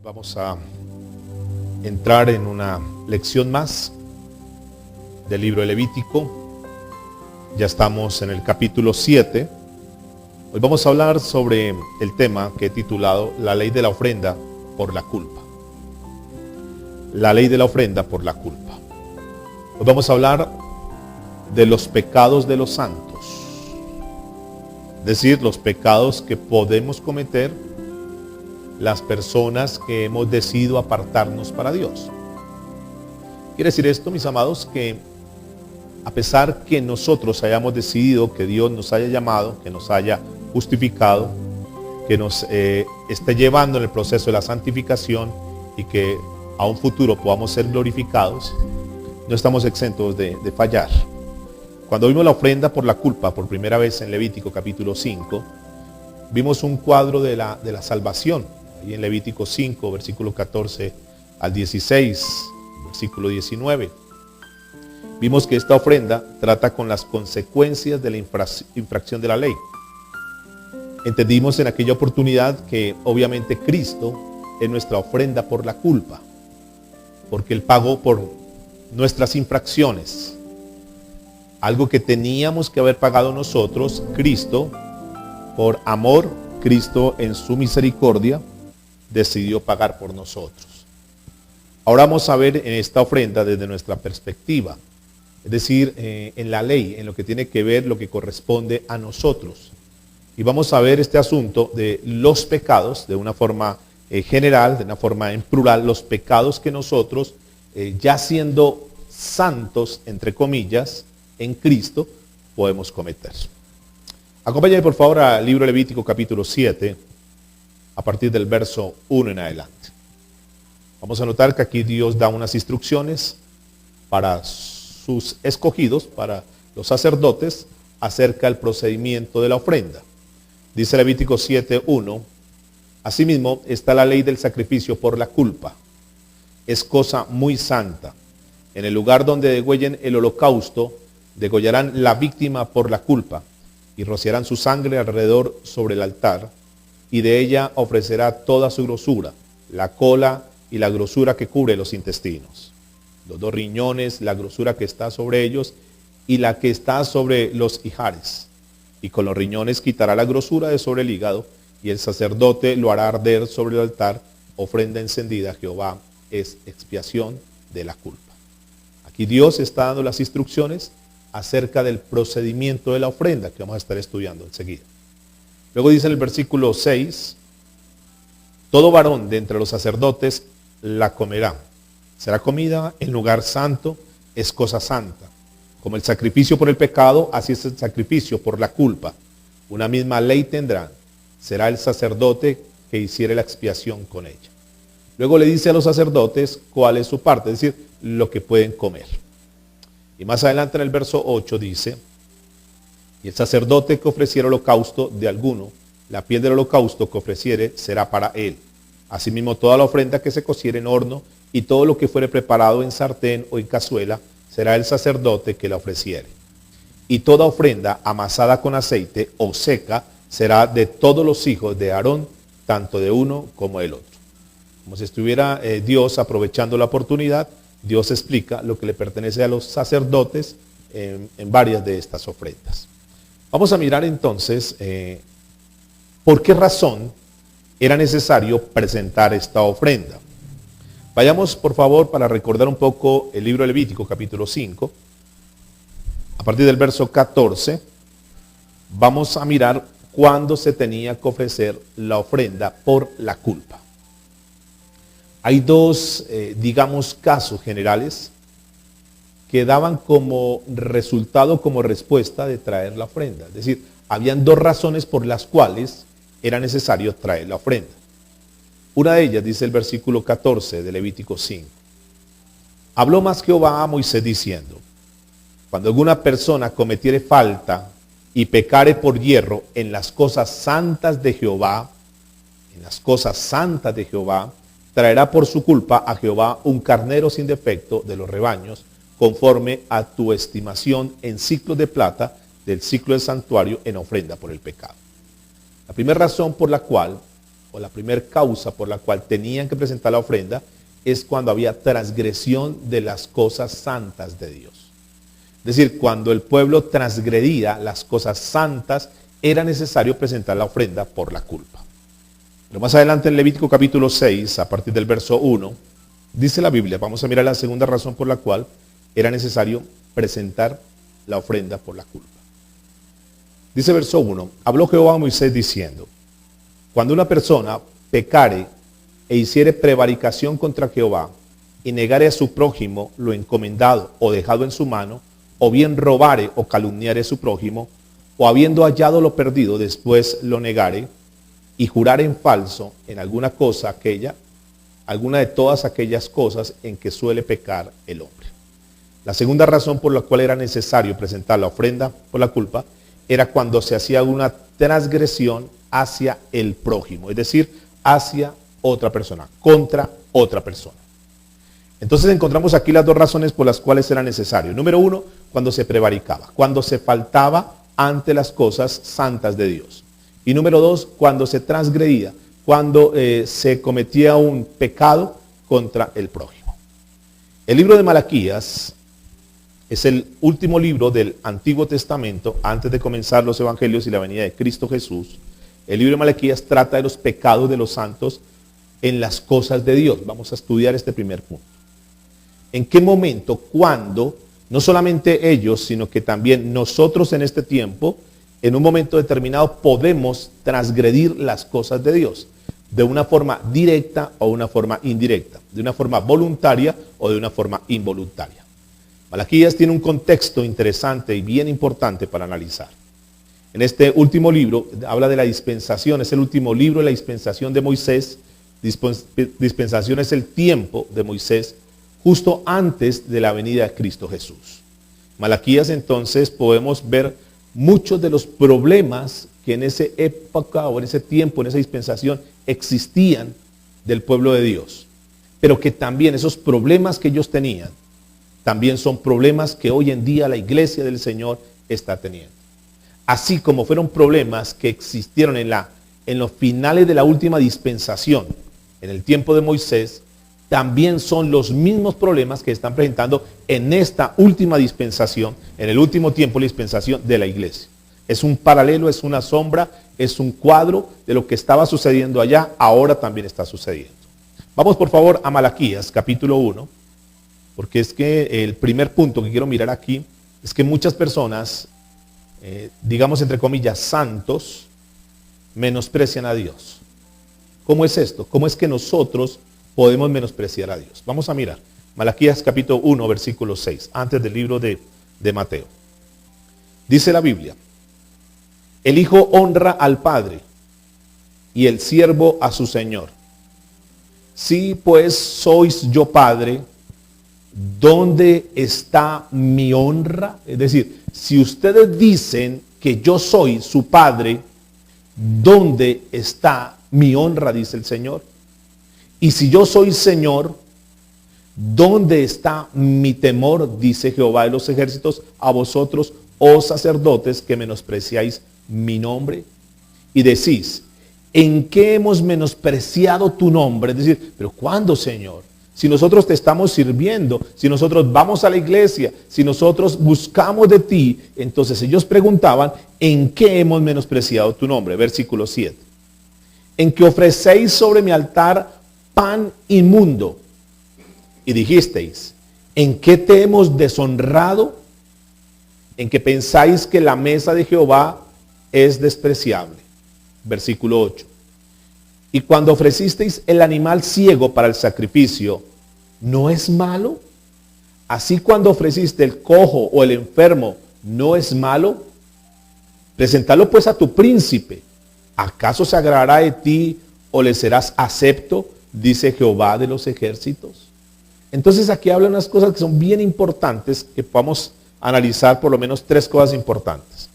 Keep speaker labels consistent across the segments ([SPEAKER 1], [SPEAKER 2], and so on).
[SPEAKER 1] Vamos a entrar en una lección más del libro de Levítico. Ya estamos en el capítulo 7. Hoy vamos a hablar sobre el tema que he titulado La ley de la ofrenda por la culpa. La ley de la ofrenda por la culpa. Hoy vamos a hablar de los pecados de los santos. Es decir, los pecados que podemos cometer las personas que hemos decidido apartarnos para Dios. Quiere decir esto, mis amados, que a pesar que nosotros hayamos decidido, que Dios nos haya llamado, que nos haya justificado, que nos esté llevando en el proceso de la santificación y que a un futuro podamos ser glorificados, no estamos exentos de fallar. Cuando vimos la ofrenda por la culpa por primera vez en Levítico capítulo 5, vimos un cuadro de la salvación. Ahí en Levítico 5, versículo 14 al 16, versículo 19. Vimos que esta ofrenda trata con las consecuencias de la infracción de la ley. Entendimos en aquella oportunidad que obviamente Cristo es nuestra ofrenda por la culpa, porque Él pagó por nuestras infracciones. Algo que teníamos que haber pagado nosotros, Cristo, por amor, Cristo en su misericordia, decidió pagar por nosotros. Ahora vamos a ver en esta ofrenda desde nuestra perspectiva, es decir, en la ley, en lo que tiene que ver, lo que corresponde a nosotros. Y vamos a ver este asunto de los pecados de una forma general, de una forma en plural, los pecados que nosotros, ya siendo santos, entre comillas, en Cristo, podemos cometer. Acompáñame por favor al libro Levítico capítulo 7, a partir del verso 1 en adelante. Vamos a notar que aquí Dios da unas instrucciones para sus escogidos, para los sacerdotes, acerca del procedimiento de la ofrenda. Dice Levítico 7:1, asimismo está la ley del sacrificio por la culpa. Es cosa muy santa. En el lugar donde degüellen el holocausto, degollarán la víctima por la culpa y rociarán su sangre alrededor sobre el altar, y de ella ofrecerá toda su grosura, la cola y la grosura que cubre los intestinos, los dos riñones, la grosura que está sobre ellos y la que está sobre los ijares. Y con los riñones quitará la grosura de sobre el hígado, y el sacerdote lo hará arder sobre el altar, ofrenda encendida a Jehová, es expiación de la culpa. Aquí Dios está dando las instrucciones acerca del procedimiento de la ofrenda que vamos a estar estudiando enseguida. Luego dice en el versículo 6, todo varón de entre los sacerdotes la comerá. Será comida en lugar santo, es cosa santa. Como el sacrificio por el pecado, así es el sacrificio por la culpa. Una misma ley tendrán. Será el sacerdote que hiciere la expiación con ella. Luego le dice a los sacerdotes cuál es su parte, es decir, lo que pueden comer. Y más adelante en el verso 8 dice, y el sacerdote que ofreciere holocausto de alguno, la piel del holocausto que ofreciere será para él. Asimismo toda la ofrenda que se cociere en horno y todo lo que fuere preparado en sartén o en cazuela, será el sacerdote que la ofreciere. Y toda ofrenda amasada con aceite o seca será de todos los hijos de Aarón, tanto de uno como del otro. Como si estuviera Dios aprovechando la oportunidad, Dios explica lo que le pertenece a los sacerdotes en varias de estas ofrendas. Vamos a mirar entonces por qué razón era necesario presentar esta ofrenda. Vayamos por favor para recordar un poco el libro de Levítico capítulo 5. A partir del verso 14 vamos a mirar cuándo se tenía que ofrecer la ofrenda por la culpa. Hay dos, digamos, casos generales que daban como resultado, como respuesta de traer la ofrenda. Es decir, habían dos razones por las cuales era necesario traer la ofrenda. Una de ellas, dice el versículo 14 de Levítico 5. Habló más Jehová a Moisés diciendo, cuando alguna persona cometiere falta y pecare por hierro en las cosas santas de Jehová, traerá por su culpa a Jehová un carnero sin defecto de los rebaños, conforme a tu estimación en ciclos de plata del ciclo del santuario en ofrenda por el pecado. La primera razón por la cual, o la primera causa por la cual tenían que presentar la ofrenda es cuando había transgresión de las cosas santas de Dios. Es decir, cuando el pueblo transgredía las cosas santas, era necesario presentar la ofrenda por la culpa. Pero más adelante en Levítico capítulo 6, a partir del verso 1, dice la Biblia, vamos a mirar la segunda razón por la cual era necesario presentar la ofrenda por la culpa. Dice verso 1, habló Jehová a Moisés diciendo, cuando una persona pecare e hiciere prevaricación contra Jehová y negare a su prójimo lo encomendado o dejado en su mano, o bien robare o calumniare a su prójimo, o habiendo hallado lo perdido después lo negare y jurare en falso en alguna cosa aquella, alguna de todas aquellas cosas en que suele pecar el hombre. La segunda razón por la cual era necesario presentar la ofrenda por la culpa era cuando se hacía una transgresión hacia el prójimo, es decir, hacia otra persona, contra otra persona. Entonces encontramos aquí las dos razones por las cuales era necesario. Número uno, cuando se prevaricaba, cuando se faltaba ante las cosas santas de Dios. Y número dos, cuando se transgredía, cuando se cometía un pecado contra el prójimo. El libro de Malaquías es el último libro del Antiguo Testamento antes de comenzar los evangelios y la venida de Cristo Jesús. El libro de Malaquías trata de los pecados de los santos en las cosas de Dios. Vamos a estudiar este primer punto. ¿En qué momento, cuándo, no solamente ellos, sino que también nosotros en este tiempo, en un momento determinado, podemos transgredir las cosas de Dios? De una forma directa o una forma indirecta, de una forma voluntaria o de una forma involuntaria. Malaquías tiene un contexto interesante y bien importante para analizar. En este último libro habla de la dispensación, es el último libro de la dispensación de Moisés. Dispensación es el tiempo de Moisés justo antes de la venida de Cristo Jesús. Malaquías entonces podemos ver muchos de los problemas que en esa época o en ese tiempo, en esa dispensación existían del pueblo de Dios. Pero que también esos problemas que ellos tenían, también son problemas que hoy en día la iglesia del Señor está teniendo. Así como fueron problemas que existieron en los finales de la última dispensación, en el tiempo de Moisés, también son los mismos problemas que están presentando en esta última dispensación, en el último tiempo, la dispensación de la iglesia. Es un paralelo, es una sombra, es un cuadro de lo que estaba sucediendo allá, ahora también está sucediendo. Vamos por favor a Malaquías, capítulo 1, porque es que el primer punto que quiero mirar aquí es que muchas personas, digamos entre comillas, santos, menosprecian a Dios. ¿Cómo es esto? ¿Cómo es que nosotros podemos menospreciar a Dios? Vamos a mirar Malaquías capítulo 1, versículo 6, antes del libro de Mateo. Dice la Biblia, el hijo honra al padre y el siervo a su señor. Si pues sois yo padre, ¿dónde está mi honra? Es decir, si ustedes dicen que yo soy su padre, ¿dónde está mi honra? Dice el Señor. Y si yo soy Señor, ¿dónde está mi temor? Dice Jehová de los ejércitos, a vosotros, oh sacerdotes, que menospreciáis mi nombre. Y decís, ¿en qué hemos menospreciado tu nombre? Es decir, ¿pero cuándo, Señor? Si nosotros te estamos sirviendo, si nosotros vamos a la iglesia, si nosotros buscamos de ti, entonces ellos preguntaban, ¿en qué hemos menospreciado tu nombre? Versículo 7. En que ofrecéis sobre mi altar pan inmundo. Y dijisteis, ¿en qué te hemos deshonrado? En que pensáis que la mesa de Jehová es despreciable. Versículo 8. Y cuando ofrecisteis el animal ciego para el sacrificio, ¿no es malo? Así cuando ofreciste el cojo o el enfermo, ¿no es malo? Presentalo pues a tu príncipe. ¿Acaso se agradará de ti o le serás acepto? Dice Jehová de los ejércitos. Entonces aquí habla unas cosas que son bien importantes, que podamos analizar por lo menos tres cosas importantes.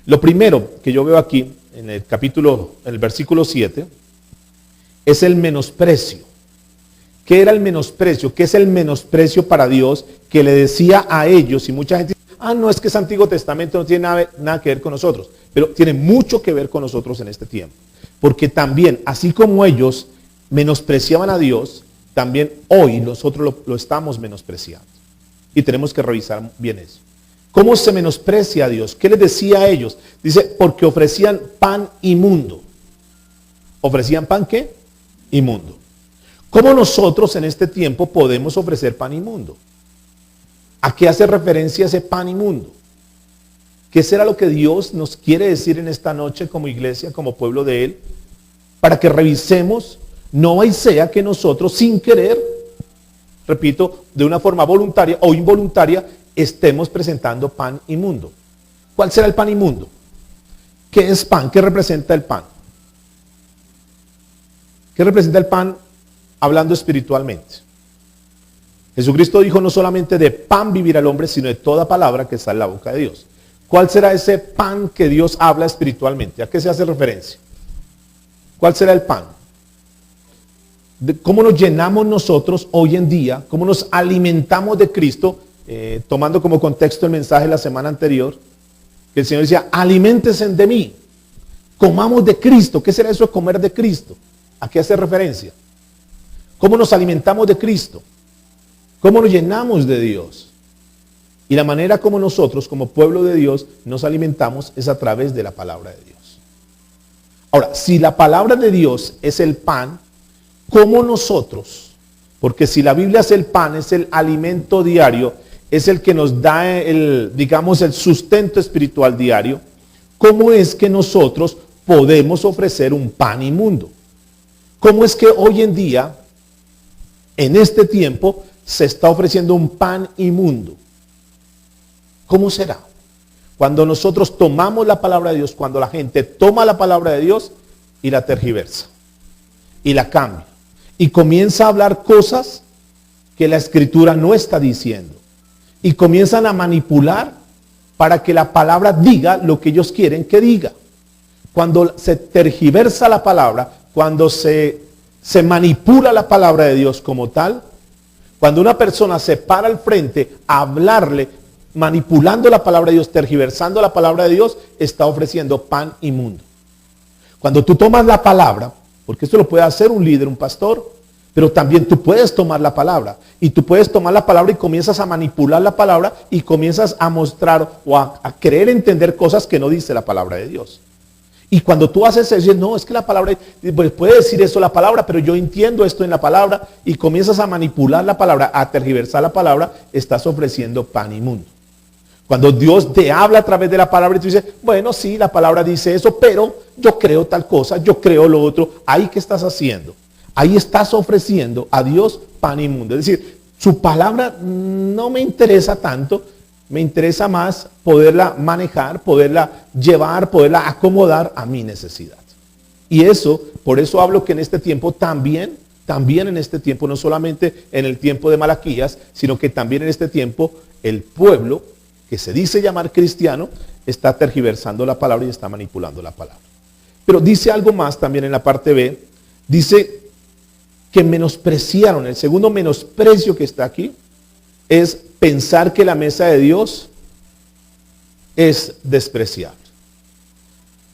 [SPEAKER 1] Lo primero que yo veo aquí, en el versículo 7, es el menosprecio. ¿Qué era el menosprecio? ¿Qué es el menosprecio para Dios que le decía a ellos? Y mucha gente dice, no, es que ese Antiguo Testamento no tiene nada que ver con nosotros, pero tiene mucho que ver con nosotros en este tiempo. Porque también, así como ellos menospreciaban a Dios, también hoy nosotros lo estamos menospreciando. Y tenemos que revisar bien eso. ¿Cómo se menosprecia a Dios? ¿Qué les decía a ellos? Dice, porque ofrecían pan inmundo. ¿Ofrecían pan qué? Inmundo. ¿Cómo nosotros en este tiempo podemos ofrecer pan inmundo? ¿A qué hace referencia ese pan inmundo? ¿Qué será lo que Dios nos quiere decir en esta noche como iglesia, como pueblo de Él? Para que revisemos, no hay sea que nosotros sin querer, repito, de una forma voluntaria o involuntaria, estemos presentando pan inmundo. ¿Cuál será el pan inmundo? ¿Qué es pan? ¿Qué representa el pan? ¿Qué representa el pan hablando espiritualmente? Jesucristo dijo no solamente de pan vivirá el hombre, sino de toda palabra que sale de la boca de Dios. ¿Cuál será ese pan que Dios habla espiritualmente? ¿A qué se hace referencia? ¿Cuál será el pan? ¿Cómo nos llenamos nosotros hoy en día? ¿Cómo nos alimentamos de Cristo? Tomando como contexto el mensaje de la semana anterior, que el Señor decía, aliméntense de mí, comamos de Cristo. ¿Qué será eso de comer de Cristo? ¿A qué hace referencia? ¿Cómo nos alimentamos de Cristo? ¿Cómo nos llenamos de Dios? Y la manera como nosotros, como pueblo de Dios, nos alimentamos es a través de la palabra de Dios. Ahora, si la palabra de Dios es el pan, ¿cómo nosotros? Porque si la Biblia es el pan, es el alimento diario, es el que nos da el sustento espiritual diario, ¿cómo es que nosotros podemos ofrecer un pan inmundo? ¿Cómo es que hoy en día, en este tiempo, se está ofreciendo un pan inmundo? ¿Cómo será? Cuando nosotros tomamos la palabra de Dios, cuando la gente toma la palabra de Dios y la tergiversa, y la cambia, y comienza a hablar cosas que la Escritura no está diciendo, y comienzan a manipular para que la palabra diga lo que ellos quieren que diga. Cuando se tergiversa la palabra, cuando se manipula la palabra de Dios como tal, cuando una persona se para al frente a hablarle, manipulando la palabra de Dios, tergiversando la palabra de Dios, está ofreciendo pan inmundo. Cuando tú tomas la palabra, porque esto lo puede hacer un líder, un pastor, pero también tú puedes tomar la palabra, y tú puedes tomar la palabra y comienzas a manipular la palabra y comienzas a mostrar o a querer entender cosas que no dice la palabra de Dios. Y cuando tú haces eso, no, es que la palabra, pues puede decir eso la palabra, pero yo entiendo esto en la palabra, y comienzas a manipular la palabra, a tergiversar la palabra, estás ofreciendo pan inmundo. Cuando Dios te habla a través de la palabra y tú dices, bueno, sí, la palabra dice eso, pero yo creo tal cosa, yo creo lo otro. Ahí, ¿qué estás haciendo? Ahí estás ofreciendo a Dios pan inmundo. Es decir, su palabra no me interesa tanto, me interesa más poderla manejar, poderla llevar, poderla acomodar a mi necesidad. Y eso, por eso hablo que en este tiempo también en este tiempo, no solamente en el tiempo de Malaquías, sino que también en este tiempo el pueblo que se dice llamar cristiano está tergiversando la palabra y está manipulando la palabra. Pero dice algo más también en la parte B, dice que menospreciaron. El segundo menosprecio que está aquí es pensar que la mesa de Dios es despreciar.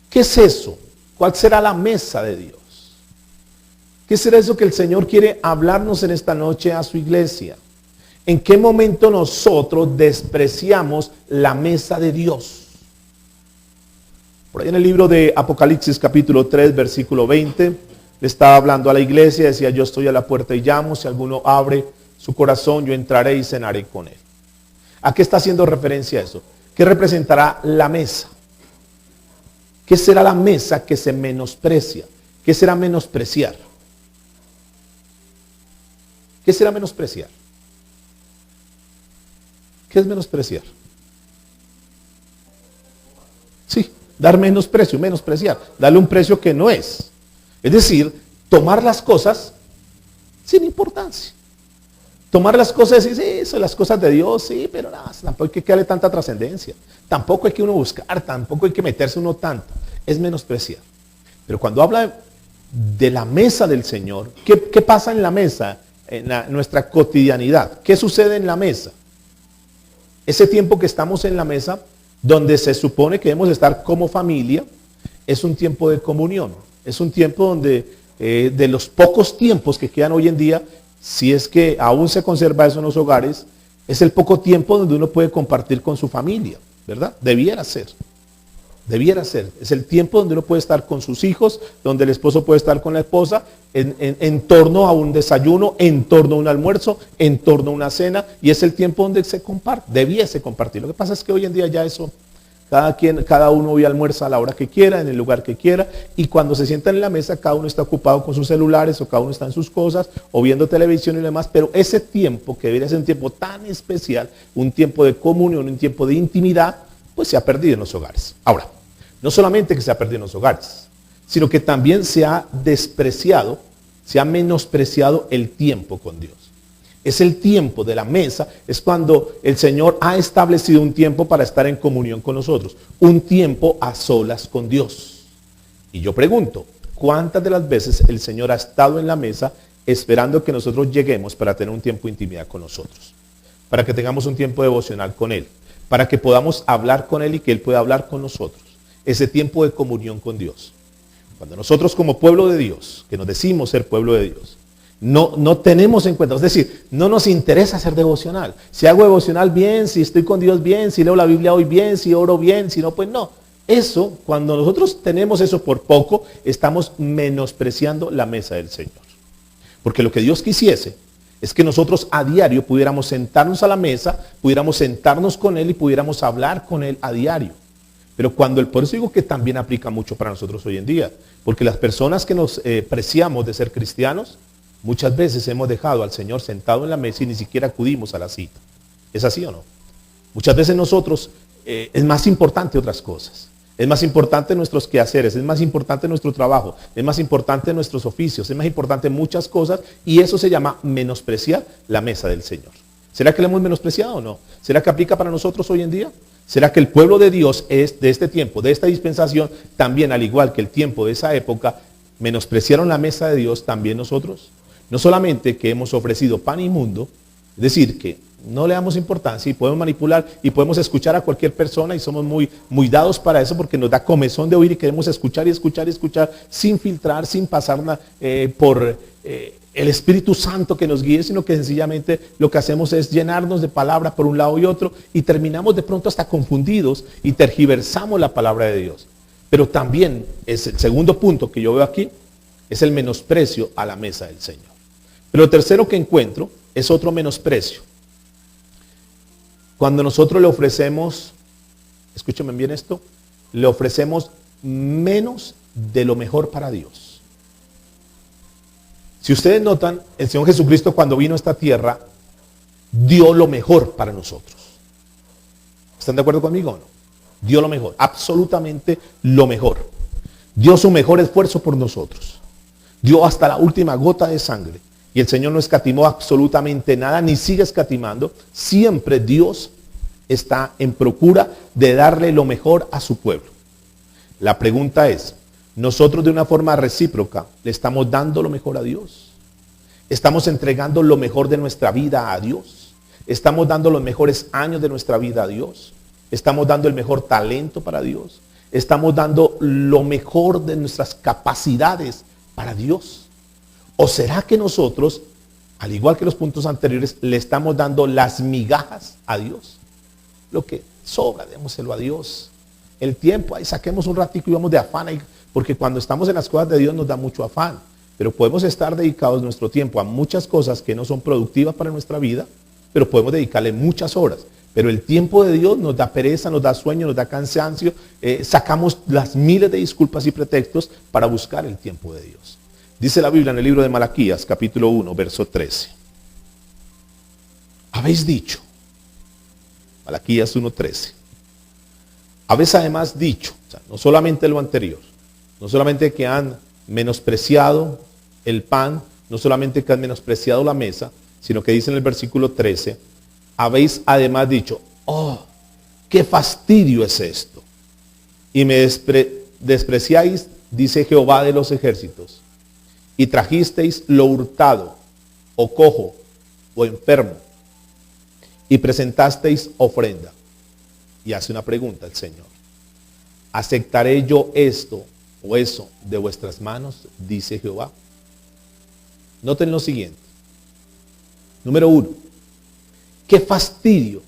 [SPEAKER 1] ¿Qué es eso? ¿Cuál será la mesa de Dios? ¿Qué será eso que el Señor quiere hablarnos en esta noche a su iglesia? ¿En qué momento nosotros despreciamos la mesa de Dios? Por ahí en el libro de Apocalipsis capítulo 3 versículo 20, le estaba hablando a la iglesia, decía, yo estoy a la puerta y llamo, si alguno abre su corazón, yo entraré y cenaré con él. ¿A qué está haciendo referencia eso? ¿Qué representará la mesa? ¿Qué será la mesa que se menosprecia? ¿Qué será menospreciar? ¿Qué será menospreciar? ¿Qué es menospreciar? Sí, dar menosprecio, menospreciar, darle un precio que no es. Es decir, tomar las cosas sin importancia. Tomar las cosas y decir, sí, son las cosas de Dios, sí, pero nada, tampoco hay que darle tanta trascendencia. Tampoco hay que uno buscar, tampoco hay que meterse uno tanto. Es menospreciar. Pero cuando habla de la mesa del Señor, ¿qué pasa en la mesa? En nuestra cotidianidad. ¿Qué sucede en la mesa? Ese tiempo que estamos en la mesa, donde se supone que debemos estar como familia, es un tiempo de comunión. Es un tiempo donde, de los pocos tiempos que quedan hoy en día, si es que aún se conserva eso en los hogares, es el poco tiempo donde uno puede compartir con su familia, ¿verdad? Debiera ser. Es el tiempo donde uno puede estar con sus hijos, donde el esposo puede estar con la esposa, en torno a un desayuno, en torno a un almuerzo, en torno a una cena, y es el tiempo donde se comparte, debiese compartir. Lo que pasa es que hoy en día ya eso, cada uno hoy almuerza a la hora que quiera, en el lugar que quiera, y cuando se sientan en la mesa, cada uno está ocupado con sus celulares, o cada uno está en sus cosas, o viendo televisión y demás, pero ese tiempo, que debería ser un tiempo tan especial, un tiempo de comunión, un tiempo de intimidad, pues se ha perdido en los hogares. Ahora, no solamente que se ha perdido en los hogares, sino que también se ha despreciado, se ha menospreciado el tiempo con Dios. Es el tiempo de la mesa, es cuando el Señor ha establecido un tiempo para estar en comunión con nosotros, un tiempo a solas con Dios. Y yo pregunto, ¿cuántas de las veces el Señor ha estado en la mesa esperando que nosotros lleguemos para tener un tiempo de intimidad con nosotros? Para que tengamos un tiempo devocional con Él, para que podamos hablar con Él y que Él pueda hablar con nosotros. Ese tiempo de comunión con Dios. Cuando nosotros como pueblo de Dios, que nos decimos ser pueblo de Dios, no tenemos en cuenta, es decir, no nos interesa hacer devocional. Si hago devocional bien, si estoy con Dios bien, si leo la Biblia hoy bien, si oro bien, si no, pues no. Eso, cuando nosotros tenemos eso por poco, estamos menospreciando la mesa del Señor. Porque lo que Dios quisiese es que nosotros a diario pudiéramos sentarnos a la mesa, pudiéramos sentarnos con Él y pudiéramos hablar con Él a diario. Pero por eso digo que también aplica mucho para nosotros hoy en día, porque las personas que nos preciamos de ser cristianos, muchas veces hemos dejado al Señor sentado en la mesa y ni siquiera acudimos a la cita. ¿Es así o no? Muchas veces nosotros es más importante otras cosas. Es más importante nuestros quehaceres, es más importante nuestro trabajo, es más importante nuestros oficios, es más importante muchas cosas, y eso se llama menospreciar la mesa del Señor. ¿Será que la hemos menospreciado o no? ¿Será que aplica para nosotros hoy en día? ¿Será que el pueblo de Dios es de este tiempo, de esta dispensación, también al igual que el tiempo de esa época, menospreciaron la mesa de Dios también nosotros? No solamente que hemos ofrecido pan inmundo, es decir, que no le damos importancia y podemos manipular y podemos escuchar a cualquier persona y somos muy dados para eso porque nos da comezón de oír y queremos escuchar y escuchar y escuchar sin filtrar, sin pasar por el Espíritu Santo que nos guíe, sino que sencillamente lo que hacemos es llenarnos de palabra por un lado y otro y terminamos de pronto hasta confundidos y tergiversamos la palabra de Dios. Pero también es el segundo punto que yo veo aquí, es el menosprecio a la mesa del Señor. Pero el tercero que encuentro es otro menosprecio. Cuando nosotros le ofrecemos, escúchame bien esto, le ofrecemos menos de lo mejor para Dios. Si ustedes notan, el Señor Jesucristo cuando vino a esta tierra, dio lo mejor para nosotros. ¿Están de acuerdo conmigo o no? Dio lo mejor, absolutamente lo mejor. Dio su mejor esfuerzo por nosotros. Dio hasta la última gota de sangre. Y el Señor no escatimó absolutamente nada, ni sigue escatimando. Siempre Dios está en procura de darle lo mejor a su pueblo. La pregunta es, nosotros de una forma recíproca le estamos dando lo mejor a Dios. Estamos entregando lo mejor de nuestra vida a Dios. Estamos dando los mejores años de nuestra vida a Dios. Estamos dando el mejor talento para Dios. Estamos dando lo mejor de nuestras capacidades para Dios. ¿O será que nosotros, al igual que los puntos anteriores, le estamos dando las migajas a Dios? Lo que sobra, démoselo a Dios. El tiempo, ahí saquemos un ratico y vamos de afán, porque cuando estamos en las cosas de Dios nos da mucho afán. Pero podemos estar dedicados nuestro tiempo a muchas cosas que no son productivas para nuestra vida, pero podemos dedicarle muchas horas. Pero el tiempo de Dios nos da pereza, nos da sueño, nos da cansancio. Sacamos las miles de disculpas y pretextos para buscar el tiempo de Dios. Dice la Biblia en el libro de Malaquías, capítulo 1, verso 13. Habéis dicho, Malaquías 1:13. Habéis además dicho, o sea, no solamente lo anterior, no solamente que han menospreciado el pan, no solamente que han menospreciado la mesa, sino que dice en el versículo 13, habéis además dicho, oh, qué fastidio es esto. Y me despreciáis, dice Jehová de los ejércitos, y trajisteis lo hurtado, o cojo, o enfermo, y presentasteis ofrenda. Y hace una pregunta el Señor. ¿Aceptaré yo esto hueso de vuestras manos, dice Jehová. Noten lo siguiente. Número 1. Qué fastidio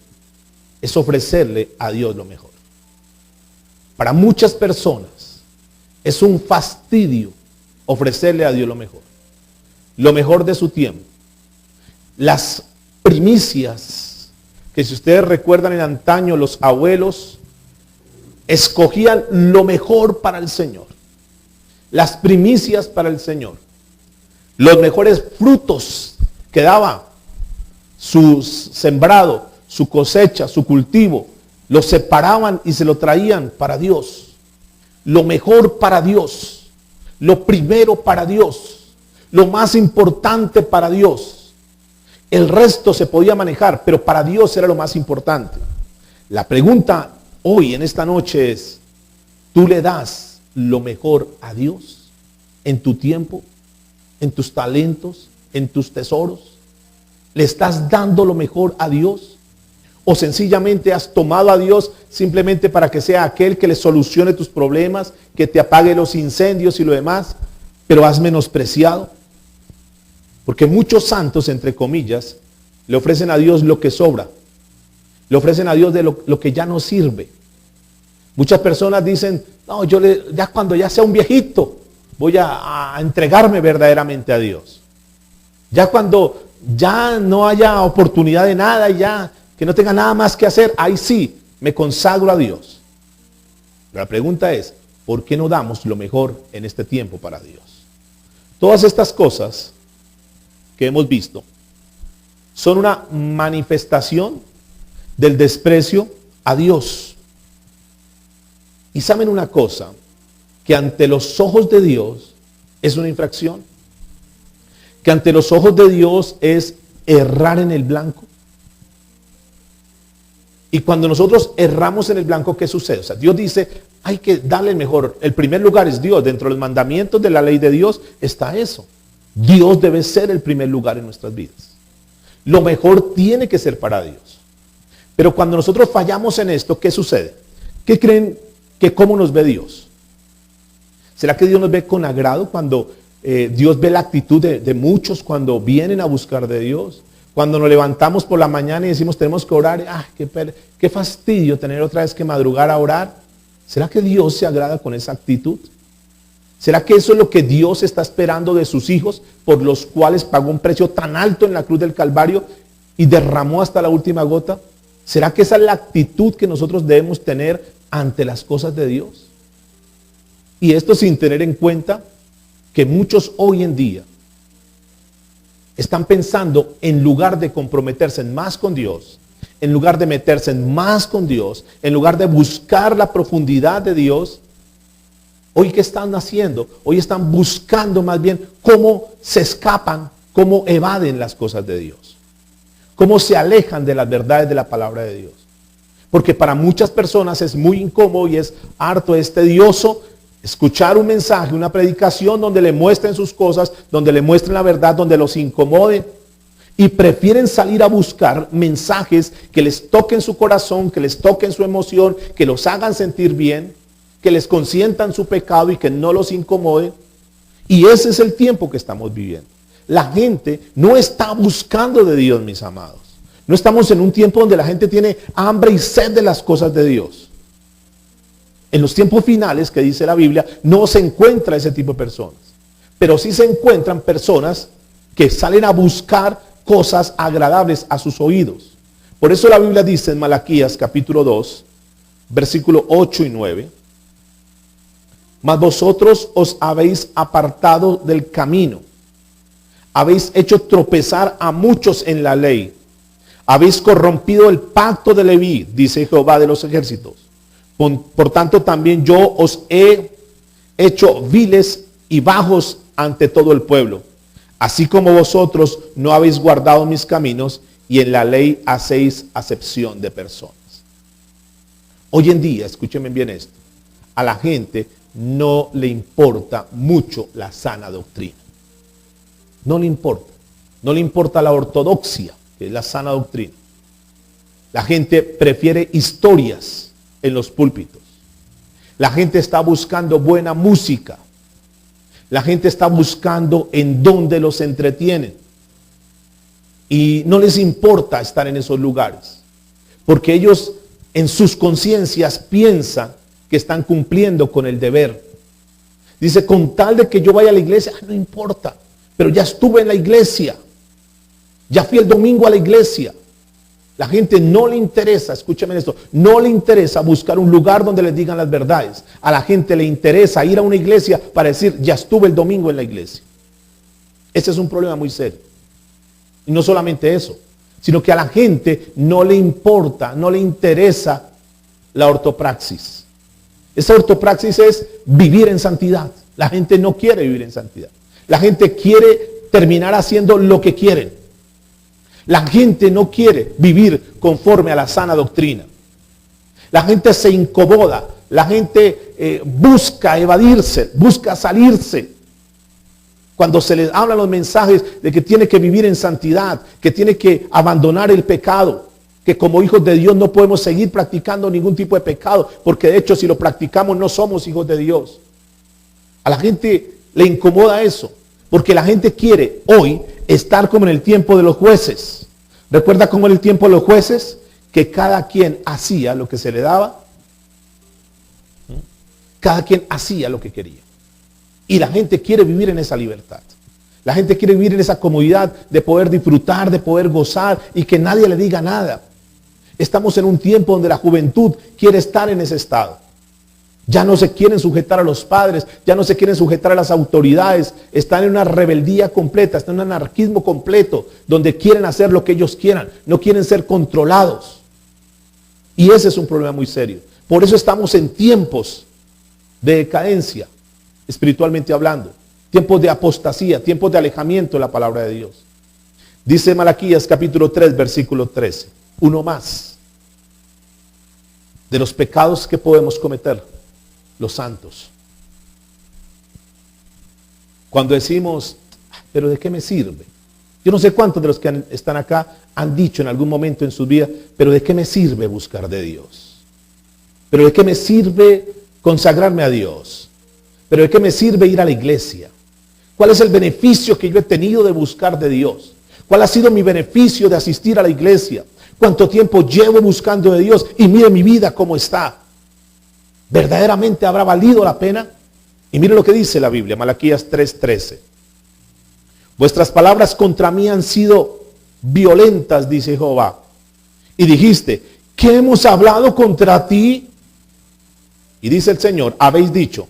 [SPEAKER 1] es ofrecerle a Dios lo mejor. Para muchas personas es un fastidio ofrecerle a Dios lo mejor de su tiempo. Las primicias, que si ustedes recuerdan en antaño, los abuelos escogían lo mejor para el Señor. Las primicias para el Señor. Los mejores frutos que daba su sembrado, su cosecha, su cultivo, lo separaban y se lo traían para Dios. Lo mejor para Dios, lo primero para Dios, lo más importante para Dios. El resto se podía manejar, pero para Dios era lo más importante. La pregunta hoy, en esta noche, es: ¿tú le das lo mejor a Dios en tu tiempo, en tus talentos, en tus tesoros? ¿Le estás dando lo mejor a Dios? ¿O sencillamente has tomado a Dios simplemente para que sea aquel que le solucione tus problemas, que te apague los incendios y lo demás, pero has menospreciado? Porque muchos santos, entre comillas, le ofrecen a Dios lo que sobra. Le ofrecen a Dios de lo que ya no sirve. Muchas personas dicen: no, ya cuando ya sea un viejito, voy a entregarme verdaderamente a Dios. Ya cuando ya no haya oportunidad de nada y ya que no tenga nada más que hacer, ahí sí me consagro a Dios. Pero la pregunta es: ¿por qué no damos lo mejor en este tiempo para Dios? Todas estas cosas que hemos visto son una manifestación del desprecio a Dios. Y saben una cosa, que ante los ojos de Dios es una infracción, que ante los ojos de Dios es errar en el blanco. Y cuando nosotros erramos en el blanco, ¿qué sucede? O sea, Dios dice: hay que darle el mejor. El primer lugar es Dios. Dentro de los mandamientos de la ley de Dios está eso. Dios debe ser el primer lugar en nuestras vidas. Lo mejor tiene que ser para Dios. Pero cuando nosotros fallamos en esto, ¿qué sucede? ¿Qué creen que cómo nos ve Dios? ¿Será que Dios nos ve con agrado cuando Dios ve la actitud de muchos cuando vienen a buscar de Dios? Cuando nos levantamos por la mañana y decimos: tenemos que orar, qué fastidio tener otra vez que madrugar a orar. ¿Será que Dios se agrada con esa actitud? ¿Será que eso es lo que Dios está esperando de sus hijos, por los cuales pagó un precio tan alto en la cruz del Calvario y derramó hasta la última gota? ¿Será que esa es la actitud que nosotros debemos tener ante las cosas de Dios? Y esto sin tener en cuenta que muchos hoy en día están pensando, en lugar de comprometerse más con Dios, en lugar de meterse más con Dios, en lugar de buscar la profundidad de Dios, hoy ¿qué están haciendo? Hoy están buscando más bien cómo se escapan, cómo evaden las cosas de Dios, cómo se alejan de las verdades de la palabra de Dios. Porque para muchas personas es muy incómodo y es harto, es tedioso escuchar un mensaje, una predicación donde le muestren sus cosas, donde le muestren la verdad, donde los incomoden. Y prefieren salir a buscar mensajes que les toquen su corazón, que les toquen su emoción, que los hagan sentir bien, que les consientan su pecado y que no los incomoden. Y ese es el tiempo que estamos viviendo. La gente no está buscando de Dios, mis amados. No estamos en un tiempo donde la gente tiene hambre y sed de las cosas de Dios. En los tiempos finales, que dice la Biblia, no se encuentra ese tipo de personas. Pero sí se encuentran personas que salen a buscar cosas agradables a sus oídos. Por eso la Biblia dice en Malaquías capítulo 2, versículo 8 y 9. Mas vosotros os habéis apartado del camino. Habéis hecho tropezar a muchos en la ley. Habéis corrompido el pacto de Leví, dice Jehová de los ejércitos. Por tanto, también yo os he hecho viles y bajos ante todo el pueblo. Así como vosotros no habéis guardado mis caminos y en la ley hacéis acepción de personas. Hoy en día, escúchenme bien esto, a la gente no le importa mucho la sana doctrina. No le importa. No le importa la ortodoxia, que es la sana doctrina. La gente prefiere historias en los púlpitos. La gente está buscando buena música. La gente está buscando en dónde los entretienen. Y no les importa estar en esos lugares. Porque ellos en sus conciencias piensan que están cumpliendo con el deber. Dice, con tal de que yo vaya a la iglesia, no importa. Pero ya estuve en la iglesia. Ya fui el domingo a la iglesia. La gente no le interesa, escúchame esto, no le interesa buscar un lugar donde les digan las verdades. A la gente le interesa ir a una iglesia para decir, ya estuve el domingo en la iglesia. Ese es un problema muy serio. Y no solamente eso, sino que a la gente no le importa, no le interesa la ortopraxis. Esa ortopraxis es vivir en santidad. La gente no quiere vivir en santidad. La gente quiere terminar haciendo lo que quieren. La gente no quiere vivir conforme a la sana doctrina. La gente se incomoda. La gente busca evadirse, busca salirse. Cuando se les hablan los mensajes de que tiene que vivir en santidad, que tiene que abandonar el pecado, que como hijos de Dios no podemos seguir practicando ningún tipo de pecado, porque de hecho si lo practicamos no somos hijos de Dios. A la gente le incomoda eso, porque la gente quiere hoy estar como en el tiempo de los jueces. ¿Recuerda cómo en el tiempo de los jueces? Que cada quien hacía lo que se le daba. Cada quien hacía lo que quería. Y la gente quiere vivir en esa libertad. La gente quiere vivir en esa comodidad de poder disfrutar, de poder gozar y que nadie le diga nada. Estamos en un tiempo donde la juventud quiere estar en ese estado. Ya no se quieren sujetar a los padres, ya no se quieren sujetar a las autoridades, están en una rebeldía completa, están en un anarquismo completo, donde quieren hacer lo que ellos quieran, no quieren ser controlados. Y ese es un problema muy serio. Por eso estamos en tiempos de decadencia, espiritualmente hablando, tiempos de apostasía, tiempos de alejamiento de la palabra de Dios. Dice Malaquías capítulo 3, versículo 13, uno más de los pecados que podemos cometer los santos. Cuando decimos, pero ¿de qué me sirve? Yo no sé cuántos de los que están acá han dicho en algún momento en su vida, pero ¿de qué me sirve buscar de Dios? ¿Pero de qué me sirve consagrarme a Dios? ¿Pero de qué me sirve ir a la iglesia? ¿Cuál es el beneficio que yo he tenido de buscar de Dios? ¿Cuál ha sido mi beneficio de asistir a la iglesia? ¿Cuánto tiempo llevo buscando de Dios? Y mire mi vida cómo está. ¿Verdaderamente habrá valido la pena? Y mire lo que dice la Biblia, Malaquías 3:13. Vuestras palabras contra mí han sido violentas, dice Jehová. Y dijiste, ¿qué hemos hablado contra ti? Y dice el Señor, habéis dicho,